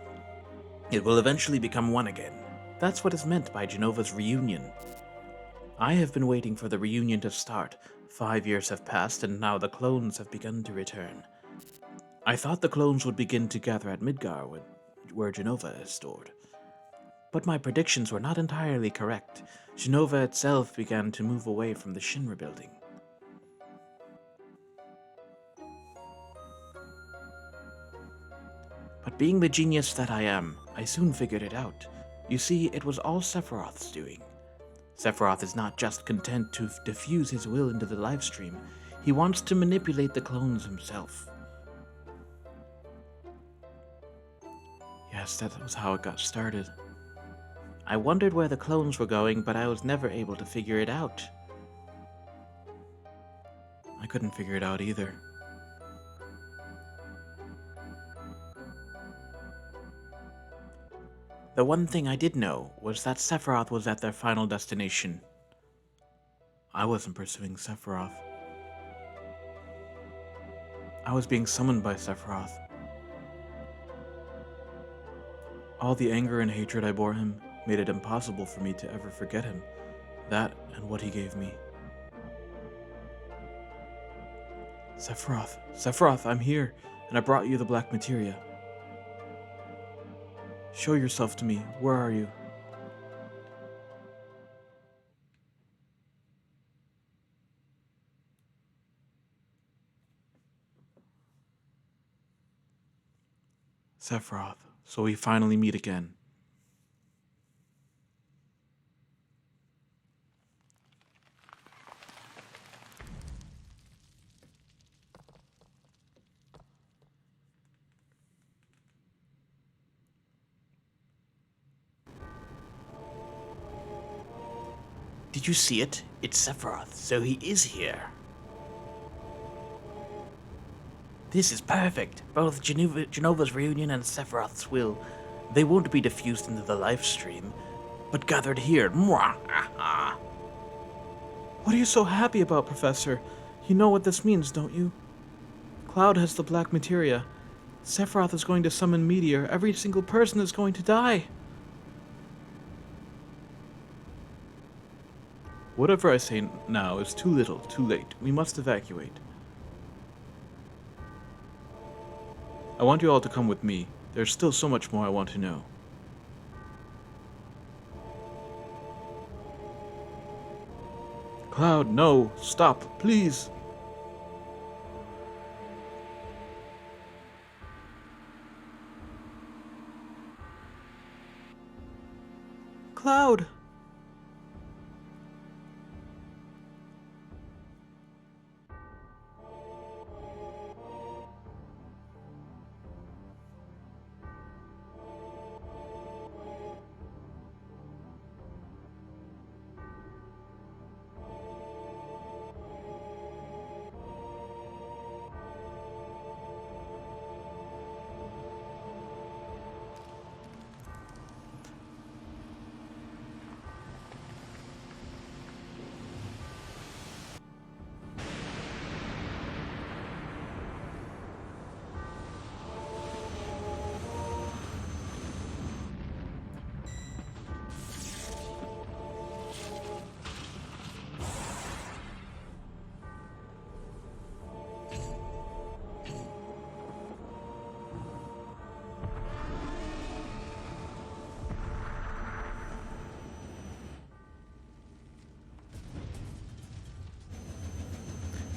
S9: it will eventually become one again. That's what is meant by Genova's reunion. I have been waiting for the reunion to start. 5 years have passed, and now the clones have begun to return. I thought the clones would begin to gather at Midgar, where Genova is stored. But my predictions were not entirely correct. Genova itself began to move away from the Shinra building. But being the genius that I am, I soon figured it out. You see, it was all Sephiroth's doing. Sephiroth is not just content to diffuse his will into the livestream, he wants to manipulate the clones himself. Yes, that was how it got started. I wondered where the clones were going, but I was never able to figure it out. I couldn't figure it out either. The one thing I did know was that Sephiroth was at their final destination. I wasn't pursuing Sephiroth. I was being summoned by Sephiroth. All the anger and hatred I bore him made it impossible for me to ever forget him, that and what he gave me. Sephiroth, I'm here, and I brought you the black materia. Show yourself to me. Where are you? Sephiroth, so we finally meet again. Did you see it? It's Sephiroth, so he is here. This is perfect. Both Genova's reunion and Sephiroth's will. They won't be diffused into the live stream, but gathered here. What are you so happy about, Professor? You know what this means, don't you? Cloud has the black materia. Sephiroth is going to summon Meteor. Every single person is going to die. Whatever I say now is too little, too late. We must evacuate. I want you all to come with me. There's still so much more I want to know. Cloud, no! Stop, please! Cloud!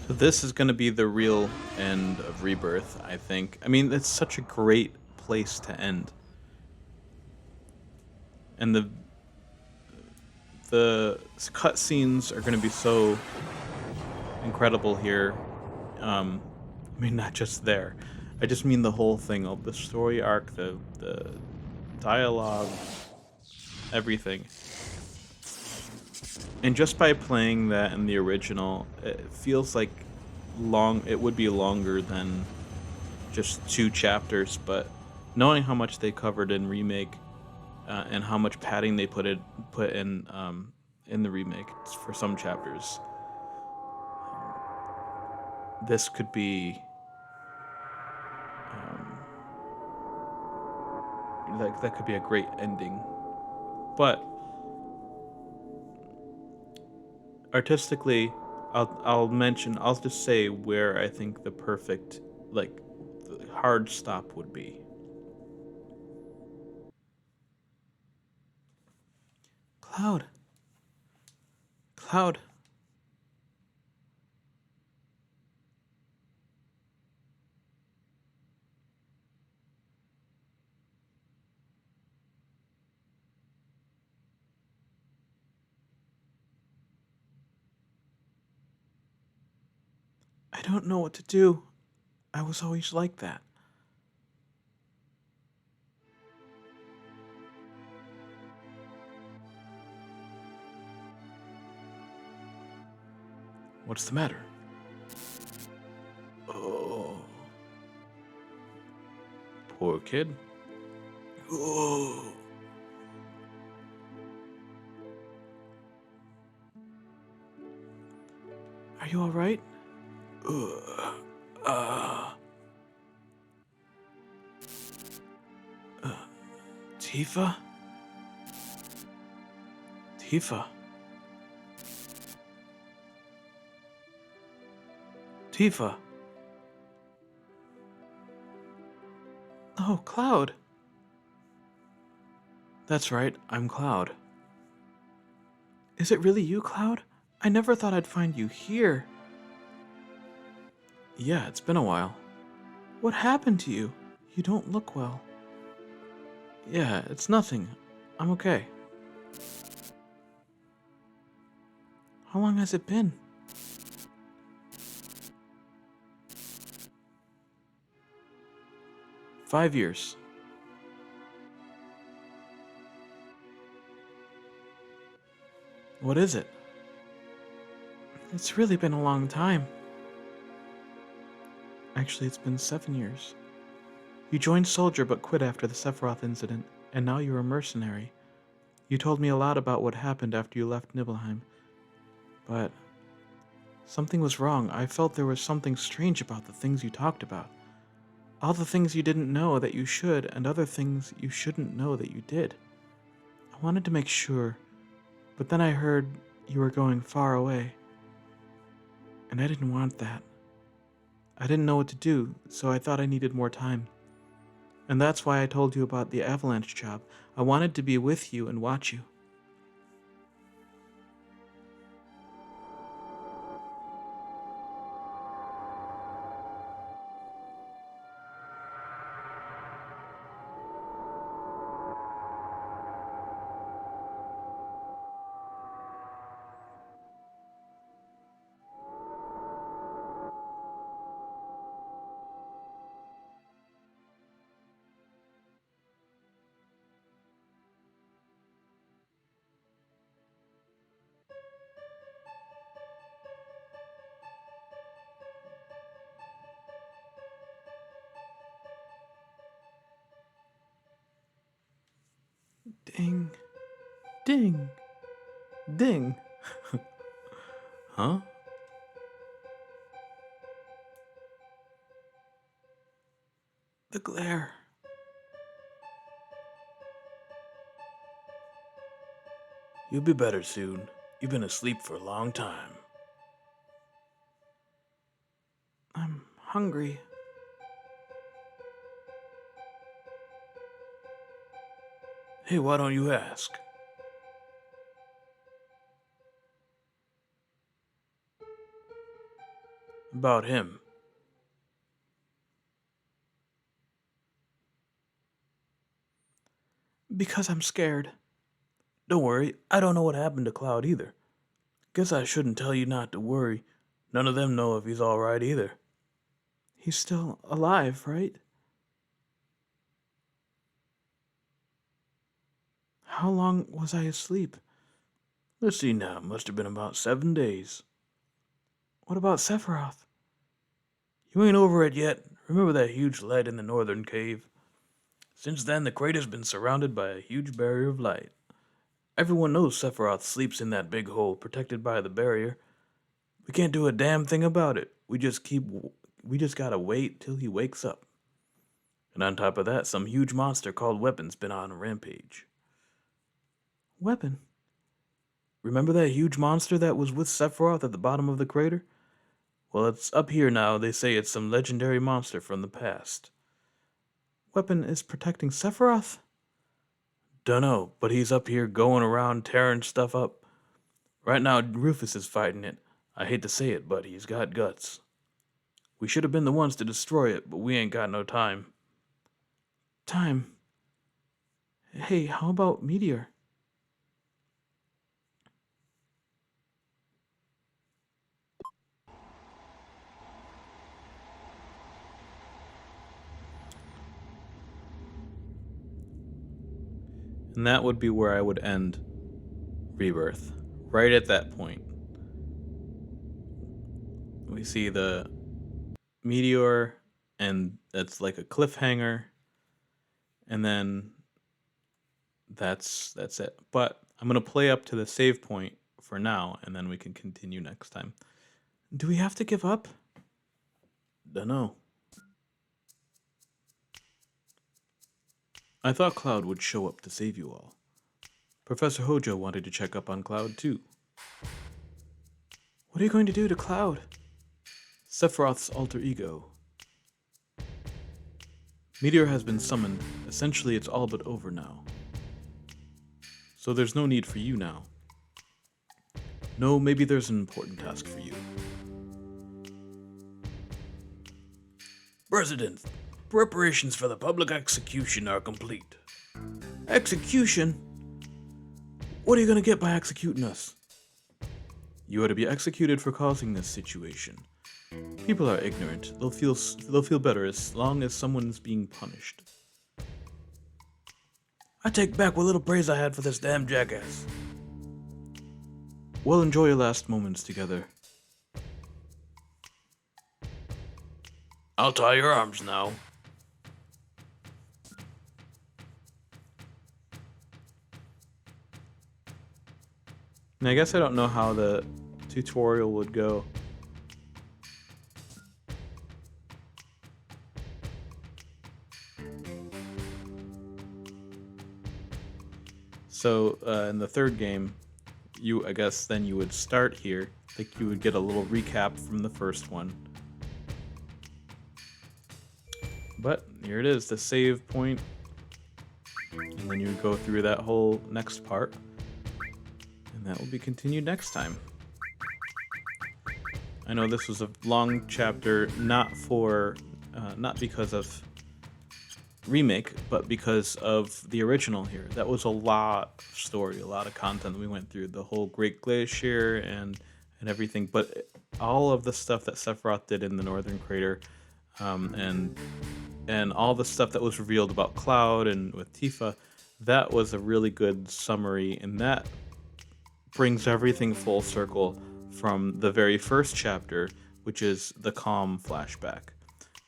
S9: So this is going to be the real end of Rebirth, I think. I mean, it's such a great place to end. And the cutscenes are going to be so incredible here. I mean, not just there. I just mean the whole thing, of the story arc, the dialogue, everything. And just by playing that in the original, it feels like it would be longer than just 2 chapters, but knowing how much they covered in Remake and how much padding they put in the Remake for some chapters, this could be
S5: that could be a great ending. But artistically, I'll just say where I think the perfect, like, the hard stop would be.
S9: Cloud. Cloud. I don't know what to do. I was always like that. What's the matter? Oh. Poor kid. Oh. Are you alright? Uh. Tifa? Tifa? Tifa? Oh, Cloud. That's right, I'm Cloud. Is it really you, Cloud? I never thought I'd find you here. Yeah, it's been a while. What happened to you? You don't look well. Yeah, it's nothing. I'm okay. How long has it been? "5 years. What is it? It's really been a long time. Actually, it's been 7 years. You joined Soldier but quit after the Sephiroth incident, and now you're a mercenary. You told me a lot about what happened after you left Nibelheim, but something was wrong. I felt there was something strange about the things you talked about. All the things you didn't know that you should, and other things you shouldn't know that you did. I wanted to make sure, but then I heard you were going far away, and I didn't want that. I didn't know what to do, so I thought I needed more time. And that's why I told you about the avalanche job. I wanted to be with you and watch you. Ding. Ding. Ding. Huh? The glare. You'll be better soon. You've been asleep for a long time. I'm hungry. Hey, why don't you ask? About him. Because I'm scared. Don't worry, I don't know what happened to Cloud either. Guess I shouldn't tell you not to worry. None of them know if he's alright either. He's still alive, right? How long was I asleep? Let's see now, it must have been about 7 days. What about Sephiroth? You ain't over it yet. Remember that huge light in the northern cave? Since then, the crater's been surrounded by a huge barrier of light. Everyone knows Sephiroth sleeps in that big hole protected by the barrier. We can't do a damn thing about it. We just gotta wait till he wakes up. And on top of that, some huge monster called Weapon's been on a rampage. Weapon? Remember that huge monster that was with Sephiroth at the bottom of the crater? Well, it's up here now. They say it's some legendary monster from the past. Weapon is protecting Sephiroth? Dunno, but he's up here going around tearing stuff up. Right now, Rufus is fighting it. I hate to say it, but he's got guts. We should have been the ones to destroy it, but we ain't got no time. Time? Hey, how about Meteor?
S5: And that would be where I would end Rebirth. Right at that point. We see the meteor, and it's like a cliffhanger. And then that's it. But I'm going to play up to the save point for now, and then we can continue next time.
S9: Do we have to give up?
S5: Dunno. I thought Cloud would show up to save you all. Professor Hojo wanted to check up on Cloud too.
S9: What are you going to do to Cloud?
S5: Sephiroth's alter ego. Meteor has been summoned. Essentially, it's all but over now. So there's no need for you now. No, maybe there's an important task for you. President, preparations for the public execution are complete.
S9: Execution? What are you going to get by executing us?
S5: You are to be executed for causing this situation. People are ignorant. They'll feel better as long as someone's being punished.
S9: I take back what little praise I had for this damn jackass.
S5: Well, enjoy your last moments together.
S9: I'll tie your arms now.
S5: And I guess I don't know how the tutorial would go. So in the third game, I guess then you would start here. Like you would get a little recap from the first one. But here it is, the save point. And then you would go through that whole next part. And that will be continued next time. I know this was a long chapter, not because of Remake, but because of the original here. That was a lot of story, a lot of content we went through. The whole Great Glacier and everything. But all of the stuff that Sephiroth did in the Northern Crater, and all the stuff that was revealed about Cloud and with Tifa, that was a really good summary, and that brings everything full circle from the very first chapter, which is the Calm flashback.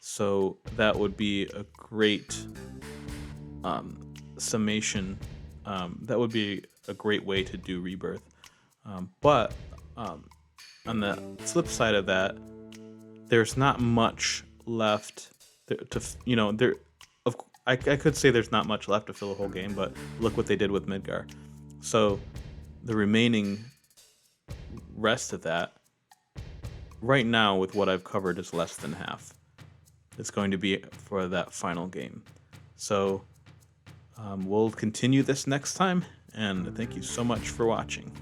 S5: So that would be a great summation. That would be a great way to do Rebirth. But on the flip side of that, there's not much left I could say there's not much left to fill a whole game, but look what they did with Midgar. So the remaining rest of that, right now with what I've covered, is less than half. It's going to be for that final game. So we'll continue this next time, and thank you so much for watching.